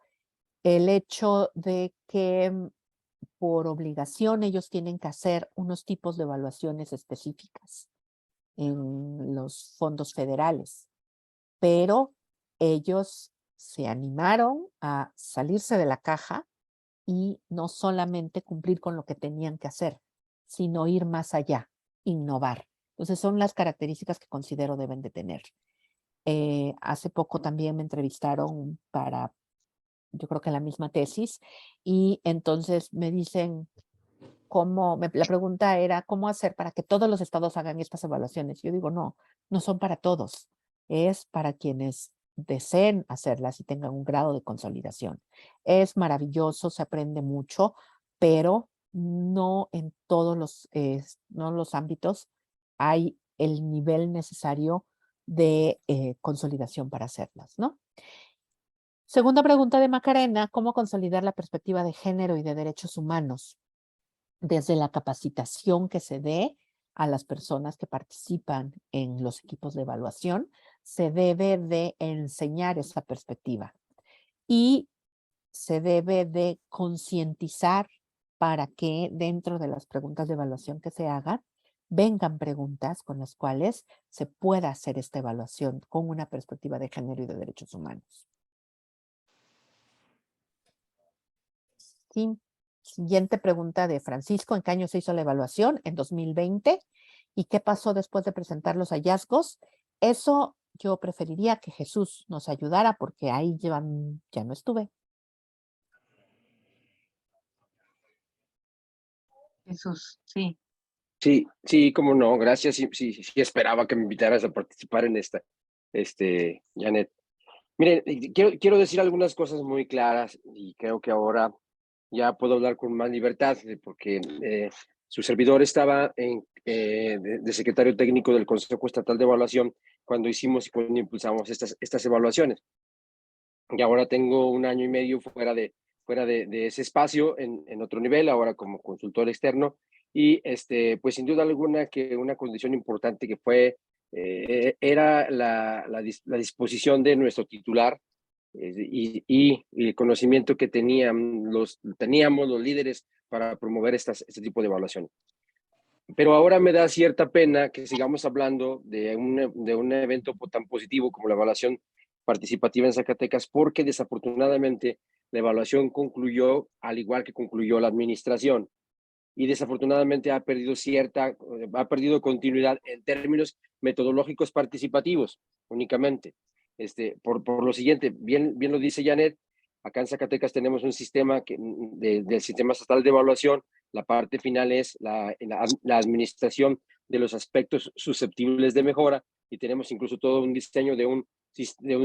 el hecho de que por obligación ellos tienen que hacer unos tipos de evaluaciones específicas en los fondos federales, pero ellos se animaron a salirse de la caja y no solamente cumplir con lo que tenían que hacer, sino ir más allá, innovar. Entonces son las características que considero deben de tener. Hace poco también me entrevistaron para, yo creo que la misma tesis, y entonces me dicen, la pregunta era, ¿cómo hacer para que todos los estados hagan estas evaluaciones? Yo digo, no, no son para todos, es para quienes deseen hacerlas y tengan un grado de consolidación. Es maravilloso, se aprende mucho, pero no en todos no los ámbitos hay el nivel necesario de consolidación para hacerlas, ¿no? Segunda pregunta de Macarena, ¿cómo consolidar la perspectiva de género y de derechos humanos? Desde la capacitación que se dé a las personas que participan en los equipos de evaluación, se debe de enseñar esa perspectiva y se debe de concientizar para que dentro de las preguntas de evaluación que se hagan, vengan preguntas con las cuales se pueda hacer esta evaluación con una perspectiva de género y de derechos humanos. Sí. Siguiente pregunta de Francisco. ¿En qué año se hizo la evaluación? En 2020. ¿Y qué pasó después de presentar los hallazgos? Eso yo preferiría que Jesús nos ayudara porque ahí ya no estuve. Jesús, sí. Sí, sí, cómo no, gracias. Sí, sí, sí esperaba que me invitaras a participar en esta, Janet. Miren, quiero decir algunas cosas muy claras y creo que ahora ya puedo hablar con más libertad porque su servidor estaba de secretario técnico del Consejo Estatal de Evaluación cuando hicimos y cuando impulsamos estas evaluaciones. Y ahora tengo 1 año y medio fuera de ese espacio en otro nivel, ahora como consultor externo. Y pues sin duda alguna que una condición importante que fue, era la disposición de nuestro titular y el conocimiento que teníamos los líderes para promover este tipo de evaluación. Pero ahora me da cierta pena que sigamos hablando de un evento tan positivo como la evaluación participativa en Zacatecas, porque desafortunadamente la evaluación concluyó al igual que concluyó la administración y desafortunadamente ha perdido continuidad en términos metodológicos participativos únicamente. Por lo siguiente, bien lo dice Janet, acá en Zacatecas tenemos un sistema del sistema estatal de evaluación. La parte final es la administración de los aspectos susceptibles de mejora y tenemos incluso todo un diseño de un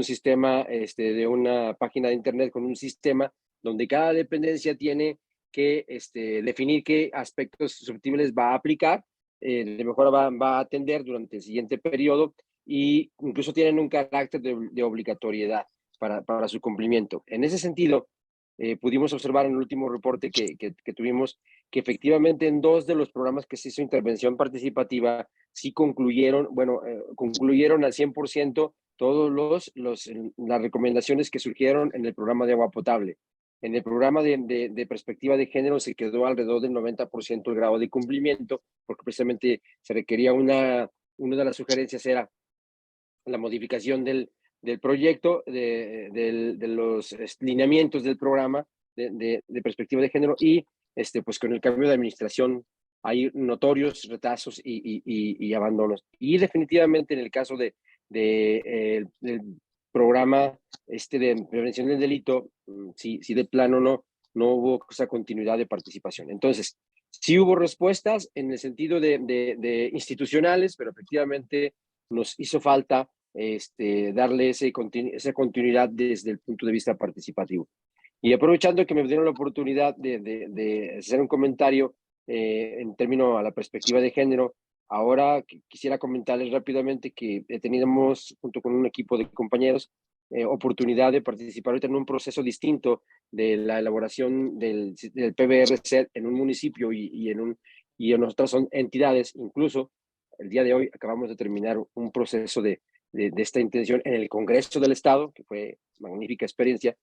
sistema, de una página de internet con un sistema donde cada dependencia tiene que definir qué aspectos susceptibles va a aplicar, de mejora va a atender durante el siguiente periodo y incluso tienen un carácter de obligatoriedad para su cumplimiento. En ese sentido, pudimos observar en el último reporte que tuvimos que efectivamente en 2 de los programas que se hizo intervención participativa sí concluyeron al 100% todas las recomendaciones que surgieron en el programa de agua potable. En el programa de perspectiva de género se quedó alrededor del 90% el grado de cumplimiento, porque precisamente se requería una de las sugerencias era la modificación del proyecto, de los lineamientos del programa de perspectiva de género y pues con el cambio de administración hay notorios retrasos y abandonos. Y definitivamente en el caso del programa de prevención del delito, si de plano no hubo esa continuidad de participación. Entonces, sí hubo respuestas en el sentido de institucionales, pero efectivamente nos hizo falta darle esa continuidad desde el punto de vista participativo. Y aprovechando que me dieron la oportunidad de hacer un comentario en términos a la perspectiva de género, ahora quisiera comentarles rápidamente que tenemos, junto con un equipo de compañeros, oportunidad de participar ahorita en un proceso distinto de la elaboración del PBR-CED en un municipio y en otras entidades. Incluso el día de hoy acabamos de terminar un proceso de esta intención en el Congreso del Estado, que fue magnífica experiencia.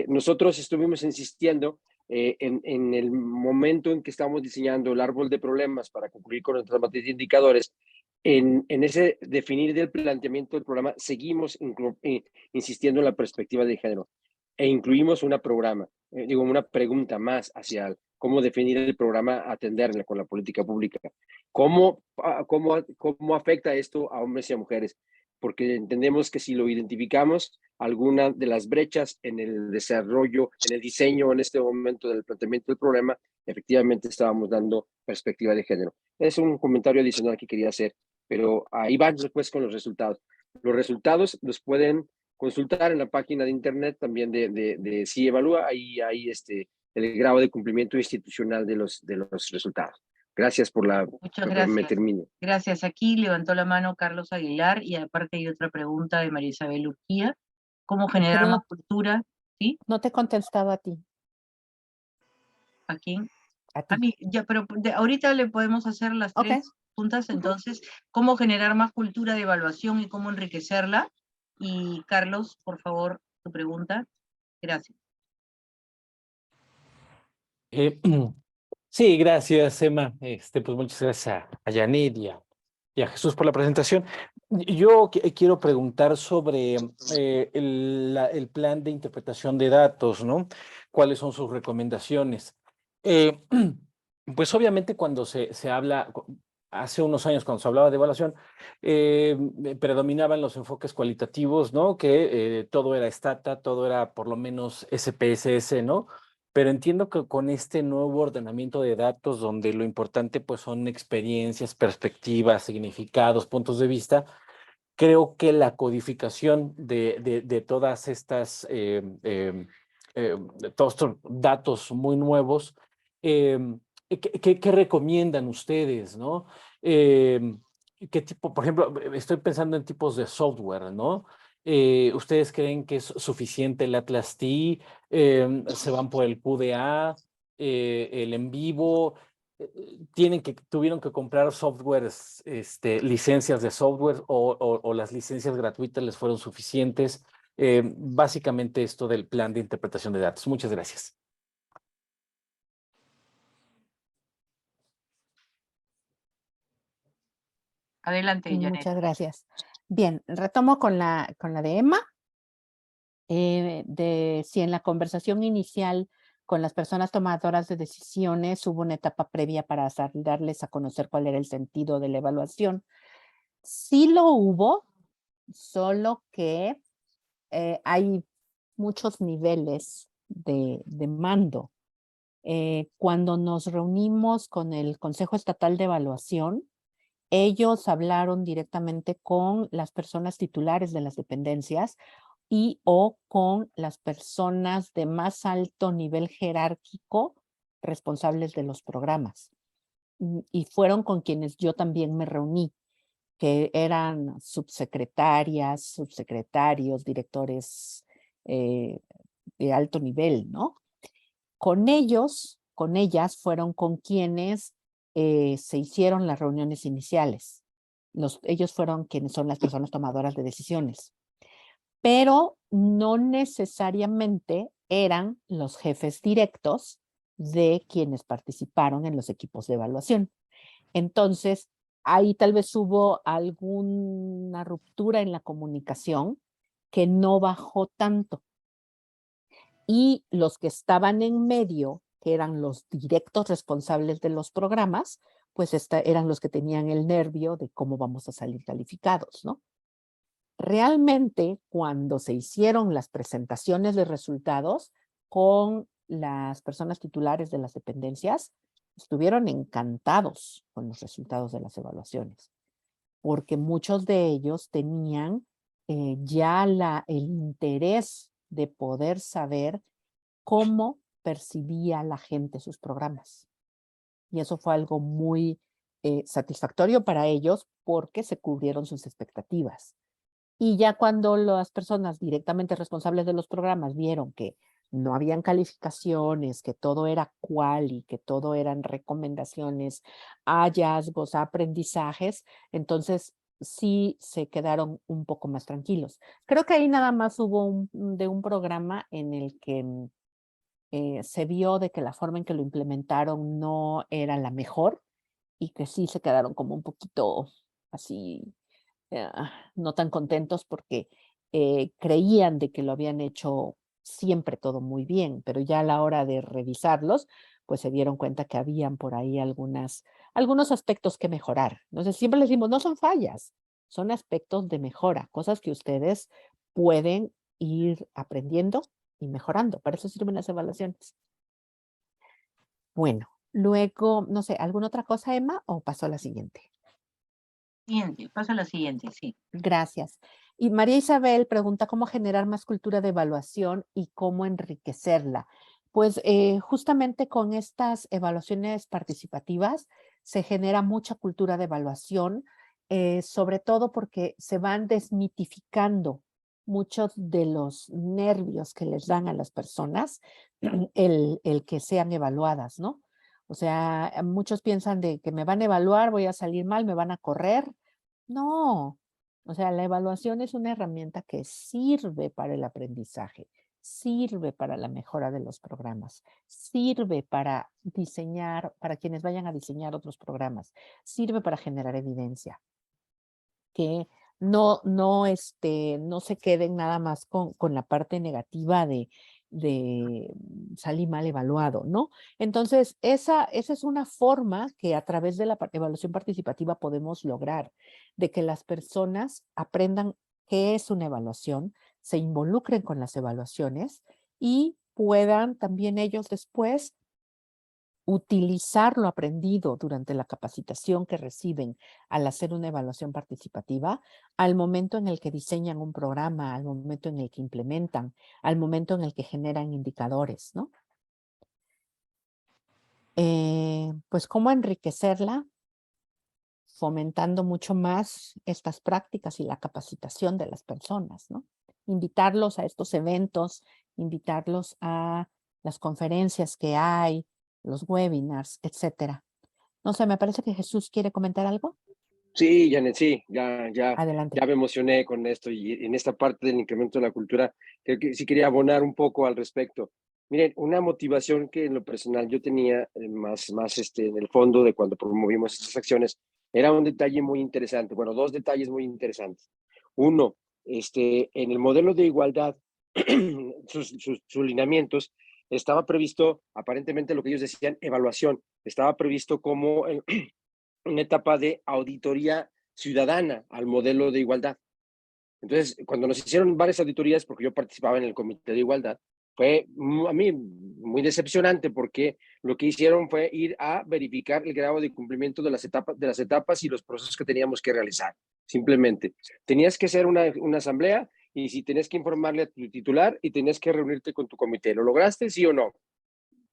Nosotros estuvimos insistiendo en el momento en que estamos diseñando el árbol de problemas para concluir con nuestras matrices de indicadores, en ese definir del planteamiento del programa, seguimos insistiendo en la perspectiva de género e incluimos una pregunta más hacia cómo definir el programa a atender con la política pública. ¿Cómo afecta esto a hombres y a mujeres? Porque entendemos que si lo identificamos, alguna de las brechas en el desarrollo, en el diseño en este momento del planteamiento del problema, efectivamente estábamos dando perspectiva de género. Es un comentario adicional que quería hacer, pero ahí van después con los resultados. Los resultados los pueden consultar en la página de internet también de Sí Evalúa, ahí hay el grado de cumplimiento institucional de los resultados. Gracias por la... Muchas Me gracias. termino. Gracias. Aquí levantó la mano Carlos Aguilar y aparte hay otra pregunta de María Isabel Urquía. ¿Cómo generar Pero más cultura? ¿Sí? no te he contestado a ti. ¿A quién? A A ti. mí, ya, pero ahorita le podemos hacer las tres puntas. Entonces, ¿cómo generar más cultura de evaluación y cómo enriquecerla? Y Carlos, por favor, tu pregunta. Gracias. Sí, gracias, Emma. Pues muchas gracias a Janet y a Jesús por la presentación. Yo quiero preguntar sobre el plan de interpretación de datos, ¿no? ¿Cuáles son sus recomendaciones? Pues obviamente cuando se habla, hace unos años cuando se hablaba de evaluación, predominaban los enfoques cualitativos, ¿no? Que todo era Stata, todo era por lo menos SPSS, ¿no? Pero entiendo que con este nuevo ordenamiento de datos, donde lo importante pues son experiencias, perspectivas, significados, puntos de vista, creo que la codificación de todas estas, de todos estos datos muy nuevos, ¿qué recomiendan ustedes, no? ¿Qué tipo, por ejemplo, estoy pensando en tipos de software, ¿no? ¿Ustedes creen que es suficiente el Atlas T? ¿Se van por el QDA, el en vivo? Tuvieron que comprar softwares, licencias de software o las licencias gratuitas les fueron suficientes. Básicamente esto del plan de interpretación de datos. Muchas gracias. Adelante, Janet. Muchas gracias. Bien, retomo con la de Emma. Si en la conversación inicial con las personas tomadoras de decisiones hubo una etapa previa para darles a conocer cuál era el sentido de la evaluación. Sí lo hubo, solo que hay muchos niveles de mando. Cuando nos reunimos con el Consejo Estatal de Evaluación, ellos hablaron directamente con las personas titulares de las dependencias y o con las personas de más alto nivel jerárquico responsables de los programas. Y fueron con quienes yo también me reuní, que eran subsecretarias, subsecretarios, directores de alto nivel, ¿no? Con ellos, con ellas fueron con quienes se hicieron las reuniones iniciales. Ellos fueron quienes son las personas tomadoras de decisiones. Pero no necesariamente eran los jefes directos de quienes participaron en los equipos de evaluación. Entonces, ahí tal vez hubo alguna ruptura en la comunicación que no bajó tanto. Y los que estaban en medio, que eran los directos responsables de los programas, pues eran los que tenían el nervio de cómo vamos a salir calificados, ¿no? Realmente, cuando se hicieron las presentaciones de resultados con las personas titulares de las dependencias, estuvieron encantados con los resultados de las evaluaciones, porque muchos de ellos tenían ya el interés de poder saber cómo percibía la gente sus programas. Y eso fue algo muy satisfactorio para ellos porque se cubrieron sus expectativas. Y ya cuando las personas directamente responsables de los programas vieron que no habían calificaciones, que todo era quali, que todo eran recomendaciones, hallazgos, aprendizajes, entonces sí se quedaron un poco más tranquilos. Creo que ahí nada más hubo un programa en el que se vio de que la forma en que lo implementaron no era la mejor y que sí se quedaron como un poquito así, no tan contentos porque creían de que lo habían hecho siempre todo muy bien, pero ya a la hora de revisarlos, pues se dieron cuenta que habían por ahí algunos aspectos que mejorar. Entonces siempre les decimos, no son fallas, son aspectos de mejora, cosas que ustedes pueden ir aprendiendo y mejorando. Para eso sirven las evaluaciones. Bueno, luego, no sé, ¿alguna otra cosa, Emma, o paso a la siguiente? Siguiente, pasa a la siguiente, sí. Gracias. Y María Isabel pregunta cómo generar más cultura de evaluación y cómo enriquecerla. Pues justamente con estas evaluaciones participativas se genera mucha cultura de evaluación, sobre todo porque se van desmitificando muchos de los nervios que les dan a las personas el que sean evaluadas, ¿no? O sea, muchos piensan de que me van a evaluar, voy a salir mal, me van a correr. No, o sea, la evaluación es una herramienta que sirve para el aprendizaje, sirve para la mejora de los programas, sirve para diseñar, para quienes vayan a diseñar otros programas, sirve para generar evidencia, que no se queden nada más con la parte negativa de salí mal evaluado, ¿no? Entonces, esa es una forma que a través de la evaluación participativa podemos lograr, de que las personas aprendan qué es una evaluación, se involucren con las evaluaciones y puedan también ellos después utilizar lo aprendido durante la capacitación que reciben al hacer una evaluación participativa al momento en el que diseñan un programa, al momento en el que implementan, al momento en el que generan indicadores, ¿no? Pues cómo enriquecerla, fomentando mucho más estas prácticas y la capacitación de las personas, ¿no? Invitarlos a estos eventos, invitarlos a las conferencias que hay, los webinars, etcétera. No sé, me parece que Jesús quiere comentar algo. Sí, Janet, sí, ya Adelante. me emocioné con esto y en esta parte del incremento de la cultura, creo que sí quería abonar un poco al respecto. Miren, una motivación que en lo personal yo tenía más en el fondo de cuando promovimos estas acciones, era un detalle muy interesante, bueno, dos detalles muy interesantes. Uno, en el modelo de igualdad, sus lineamientos, estaba previsto, aparentemente lo que ellos decían, evaluación, estaba previsto como una etapa de auditoría ciudadana al modelo de igualdad. Entonces, cuando nos hicieron varias auditorías, porque yo participaba en el comité de igualdad, fue a mí muy decepcionante porque lo que hicieron fue ir a verificar el grado de cumplimiento de las etapas y los procesos que teníamos que realizar. Simplemente, tenías que hacer una asamblea y si tenías que informarle a tu titular y tenías que reunirte con tu comité. ¿Lo lograste, sí o no?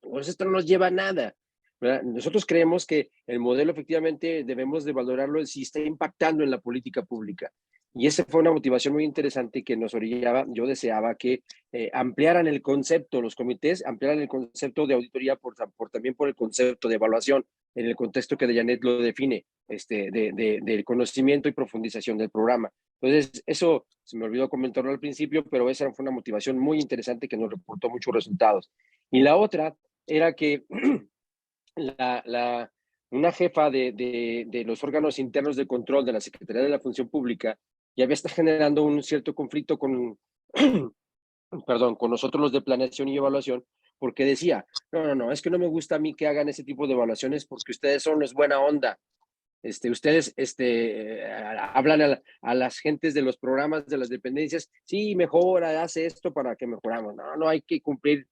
Pues esto no nos lleva a nada, ¿verdad? Nosotros creemos que el modelo efectivamente debemos de valorarlo si está impactando en la política pública. Y esa fue una motivación muy interesante que nos orillaba. Yo deseaba que ampliaran el concepto, los comités ampliaran el concepto de auditoría también por el concepto de evaluación en el contexto que Janet lo define, del conocimiento y profundización del programa. Entonces, eso se me olvidó comentarlo al principio, pero esa fue una motivación muy interesante que nos reportó muchos resultados. Y la otra era que una jefa de los órganos internos de control de la Secretaría de la Función Pública ya había estado generando un cierto conflicto con, perdón, con nosotros los de planeación y evaluación, porque decía, no, es que no me gusta a mí que hagan ese tipo de evaluaciones porque ustedes son los buena onda. Ustedes hablan a las gentes de los programas de las dependencias, sí, mejora, hace esto para que mejoramos. No hay que cumplir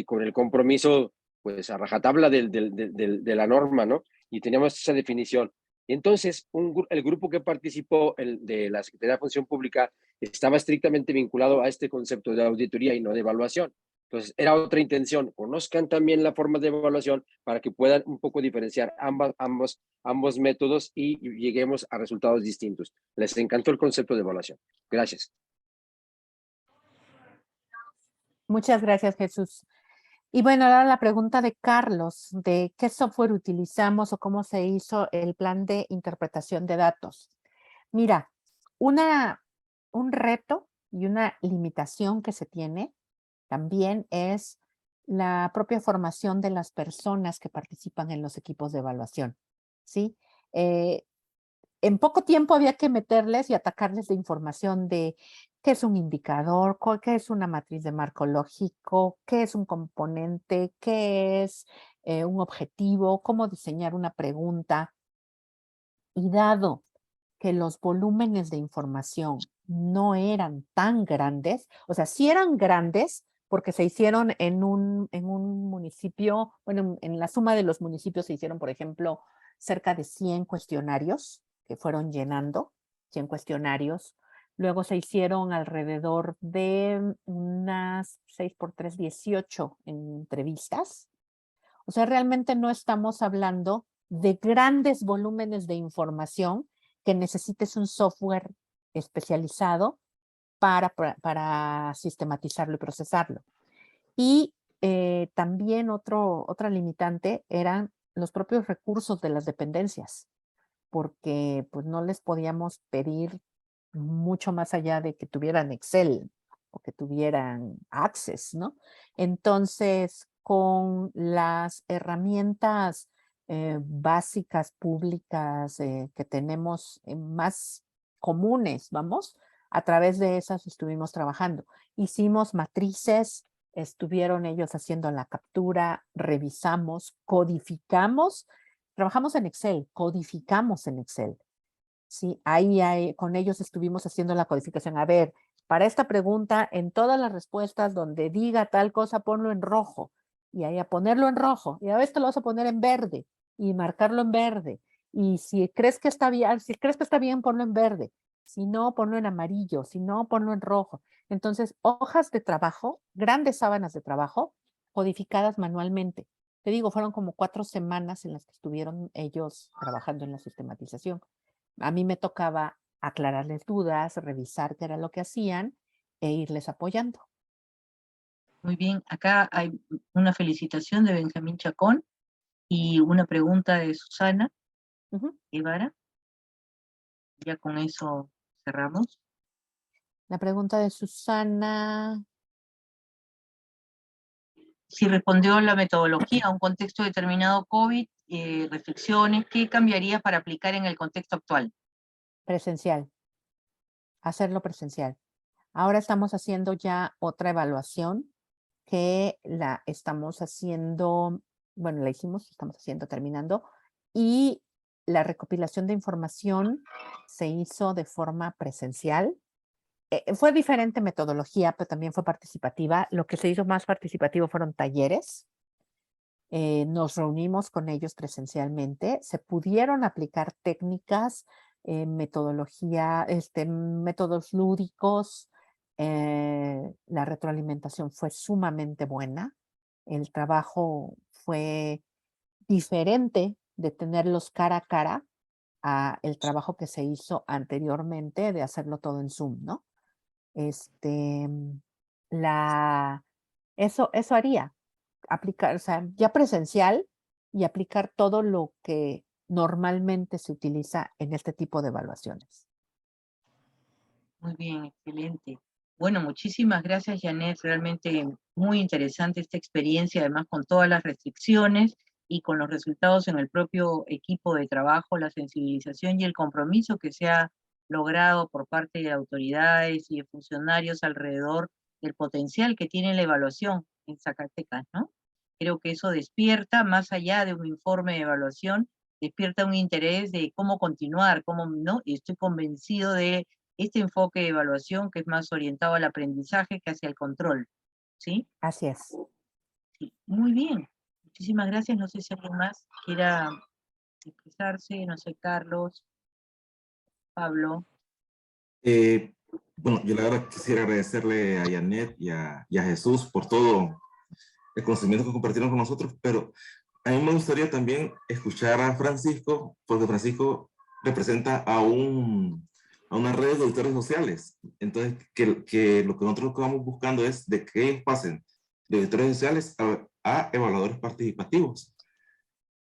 con el compromiso, pues a rajatabla de la norma, ¿no? Y teníamos esa definición. Y entonces, el grupo que participó de la Secretaría de Función Pública estaba estrictamente vinculado a este concepto de auditoría y no de evaluación. Entonces, era otra intención. Conozcan también la forma de evaluación para que puedan un poco diferenciar ambos métodos y lleguemos a resultados distintos. Les encantó el concepto de evaluación. Gracias. Muchas gracias, Jesús. Y bueno, ahora la pregunta de Carlos, de qué software utilizamos o cómo se hizo el plan de interpretación de datos. Mira, un reto y una limitación que se tiene también es la propia formación de las personas que participan en los equipos de evaluación, ¿sí? En poco tiempo había que meterles y atacarles de información de qué es un indicador, qué es una matriz de marco lógico, qué es un componente, qué es un objetivo, cómo diseñar una pregunta. Y dado que los volúmenes de información no eran tan grandes, o sea, sí eran grandes porque se hicieron en un municipio, bueno, en la suma de los municipios se hicieron, por ejemplo, cerca de 100 cuestionarios que fueron llenando, 100 cuestionarios. Luego se hicieron alrededor de unas 6 por 3, 18 entrevistas. O sea, realmente no estamos hablando de grandes volúmenes de información que necesites un software especializado para sistematizarlo y procesarlo. Y también otra limitante eran los propios recursos de las dependencias, porque pues no les podíamos pedir mucho más allá de que tuvieran Excel o que tuvieran Access, ¿no? Entonces, con las herramientas básicas públicas que tenemos más comunes, vamos, a través de esas estuvimos trabajando. Hicimos matrices, estuvieron ellos haciendo la captura, revisamos, codificamos, trabajamos en Excel, codificamos en Excel. Sí, con ellos estuvimos haciendo la codificación. A ver, para esta pregunta, en todas las respuestas donde diga tal cosa, ponlo en rojo. Y ahí a ponerlo en rojo. Y a esto lo vas a poner en verde. Y marcarlo en verde. Y si crees que está bien, ponlo en verde. Si no, ponlo en amarillo. Si no, ponlo en rojo. Entonces, hojas de trabajo, grandes sábanas de trabajo, codificadas manualmente. Te digo, fueron como 4 semanas en las que estuvieron ellos trabajando en la sistematización. A mí me tocaba aclararles dudas, revisar qué era lo que hacían e irles apoyando. Muy bien, acá hay una felicitación de Benjamín Chacón y una pregunta de Susana Guevara. Ya con eso cerramos. La pregunta de Susana. Si respondió la metodología a un contexto determinado COVID, reflexiones, ¿qué cambiaría para aplicar en el contexto actual? Presencial. Hacerlo presencial. Ahora estamos haciendo ya otra evaluación que la estamos haciendo, bueno, la hicimos, estamos haciendo, terminando, y la recopilación de información se hizo de forma presencial. Fue diferente metodología, pero también fue participativa. Lo que se hizo más participativo fueron talleres. Nos reunimos con ellos presencialmente. Se pudieron aplicar técnicas, metodología, métodos lúdicos. La retroalimentación fue sumamente buena. El trabajo fue diferente de tenerlos cara a cara a el trabajo que se hizo anteriormente de hacerlo todo en Zoom, ¿no? Eso haría, aplicar, o sea, ya presencial y aplicar todo lo que normalmente se utiliza en este tipo de evaluaciones. Muy bien, excelente. Bueno, muchísimas gracias, Janet. Realmente muy interesante esta experiencia, además con todas las restricciones y con los resultados en el propio equipo de trabajo, la sensibilización y el compromiso que se ha logrado por parte de autoridades y de funcionarios alrededor del potencial que tiene la evaluación en Zacatecas, ¿no? Creo que eso despierta, más allá de un informe de evaluación, despierta un interés de cómo continuar, cómo, ¿no? Y estoy convencido de este enfoque de evaluación que es más orientado al aprendizaje que hacia el control, ¿sí? Así es. Sí, muy bien. Muchísimas gracias. No sé si alguien más quiera expresarse, no sé, Carlos, Pablo. Bueno, yo la verdad quisiera agradecerle a Janet y a Jesús por todo el conocimiento que compartieron con nosotros, pero a mí me gustaría también escuchar a Francisco, porque Francisco representa a una red de auditores sociales. Entonces, que lo que nosotros vamos buscando es de que ellos pasen de auditores sociales a evaluadores participativos.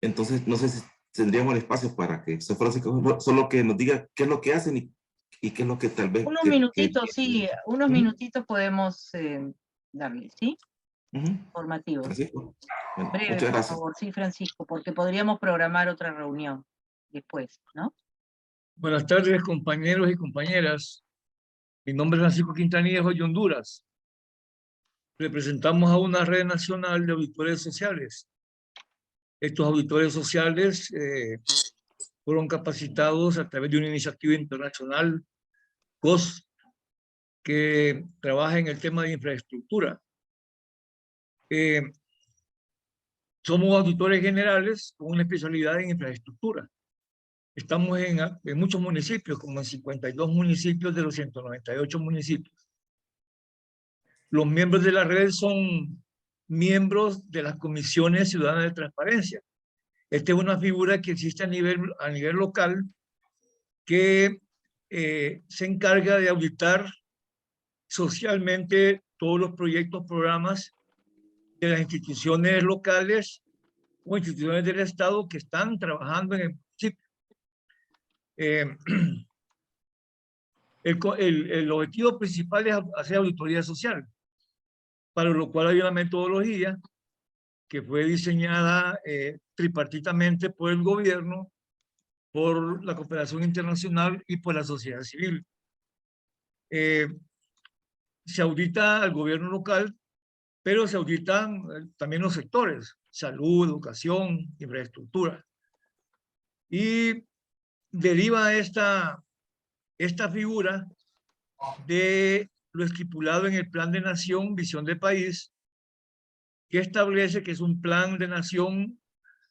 Entonces, no sé si tendríamos el espacio para que Francisco solo que nos diga qué es lo que hacen y qué es lo que tal vez... Unos minutitos, sí, unos minutitos podemos darle, ¿sí? Formativos. Francisco. Bueno, Breve, muchas por gracias. favor, sí, Francisco, porque podríamos programar otra reunión después, ¿no? Buenas tardes, compañeros y compañeras. Mi nombre es Francisco Quintanilla de Honduras. Representamos a una red nacional de auditores sociales. Estos auditores sociales fueron capacitados a través de una iniciativa internacional, COS, que trabaja en el tema de infraestructura. Somos auditores generales con una especialidad en infraestructura. Estamos en muchos municipios, como en 52 municipios de los 198 municipios. Los miembros de la red son miembros de las comisiones ciudadanas de transparencia. Esta es una figura que existe a nivel local que se encarga de auditar socialmente todos los proyectos, programas de las instituciones locales o instituciones del Estado que están trabajando en el municipio. El objetivo principal es hacer auditoría social, para lo cual hay una metodología que fue diseñada tripartitamente por el gobierno, por la cooperación internacional y por la sociedad civil. Se audita al gobierno local, pero se auditan también los sectores, salud, educación, infraestructura. Y deriva esta figura de lo estipulado en el Plan de Nación, Visión de País, que establece que es un plan de nación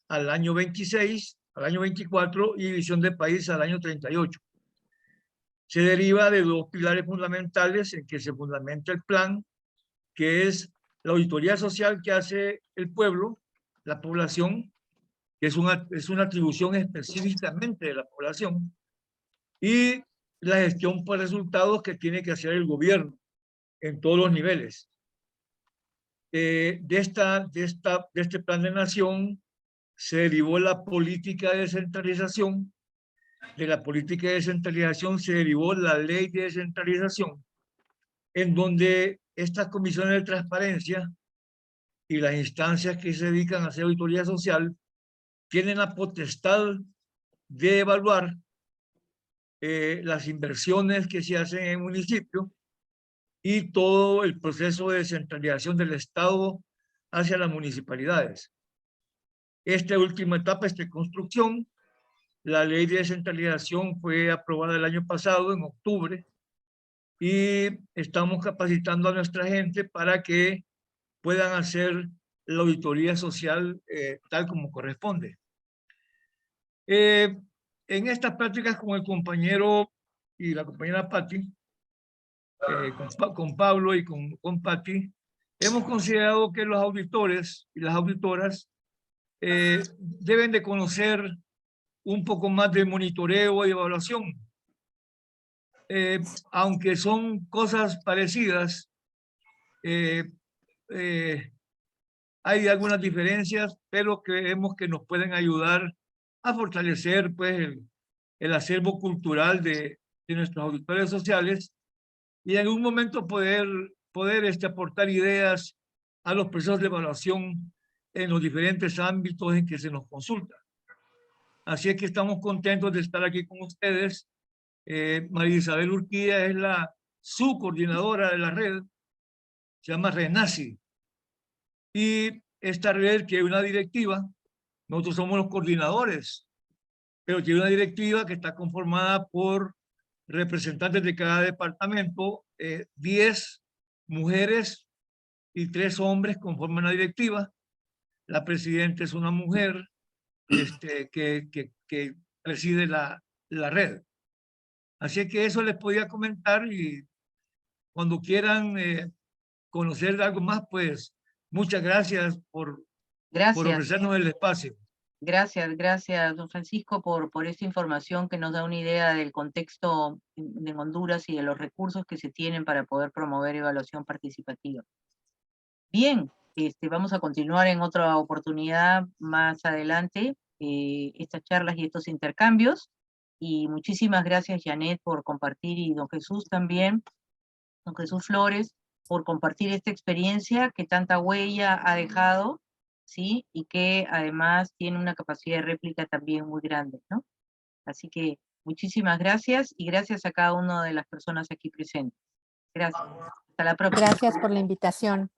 al año 26, al año 24 y Visión de País al año 38. Se deriva de dos pilares fundamentales en que se fundamenta el plan, que es la auditoría social que hace el pueblo, la población, que es una atribución específicamente de la población, y la gestión por resultados que tiene que hacer el gobierno en todos los niveles. De este plan de nación se derivó la política de descentralización. De la política de descentralización se derivó la ley de descentralización, en donde estas comisiones de transparencia y las instancias que se dedican a hacer auditoría social tienen la potestad de evaluar las inversiones que se hacen en el municipio y todo el proceso de descentralización del Estado hacia las municipalidades. Esta última etapa es de construcción. La ley de descentralización fue aprobada el año pasado, en octubre, y estamos capacitando a nuestra gente para que puedan hacer la auditoría social tal como corresponde. En estas prácticas con el compañero y la compañera Patti, con Pablo y con Patti, hemos considerado que los auditores y las auditoras deben de conocer un poco más de monitoreo y evaluación. Aunque son cosas parecidas, hay algunas diferencias, pero creemos que nos pueden ayudar a fortalecer pues, el acervo cultural de nuestros auditores sociales y en algún momento poder aportar ideas a los procesos de evaluación en los diferentes ámbitos en que se nos consulta. Así es que estamos contentos de estar aquí con ustedes. María Isabel Urquía es la subcoordinadora de la red, se llama RENACI. Y esta red tiene una directiva, nosotros somos los coordinadores, pero tiene una directiva que está conformada por representantes de cada departamento, 10 mujeres y 3 hombres conforman la directiva. La presidenta es una mujer que preside la red. Así que eso les podía comentar y cuando quieran conocer algo más, pues muchas gracias por ofrecernos el espacio. Gracias, don Francisco, por esta información que nos da una idea del contexto en Honduras y de los recursos que se tienen para poder promover evaluación participativa. Bien, vamos a continuar en otra oportunidad más adelante, estas charlas y estos intercambios. Y muchísimas gracias, Janet, por compartir, y don Jesús también, don Jesús Flores, por compartir esta experiencia que tanta huella ha dejado, ¿sí? Y que además tiene una capacidad de réplica también muy grande, ¿no? Así que muchísimas gracias y gracias a cada una de las personas aquí presentes. Gracias. Hasta la próxima. Gracias por la invitación.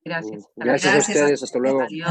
Gracias. Gracias a ustedes. Hasta luego. Adiós.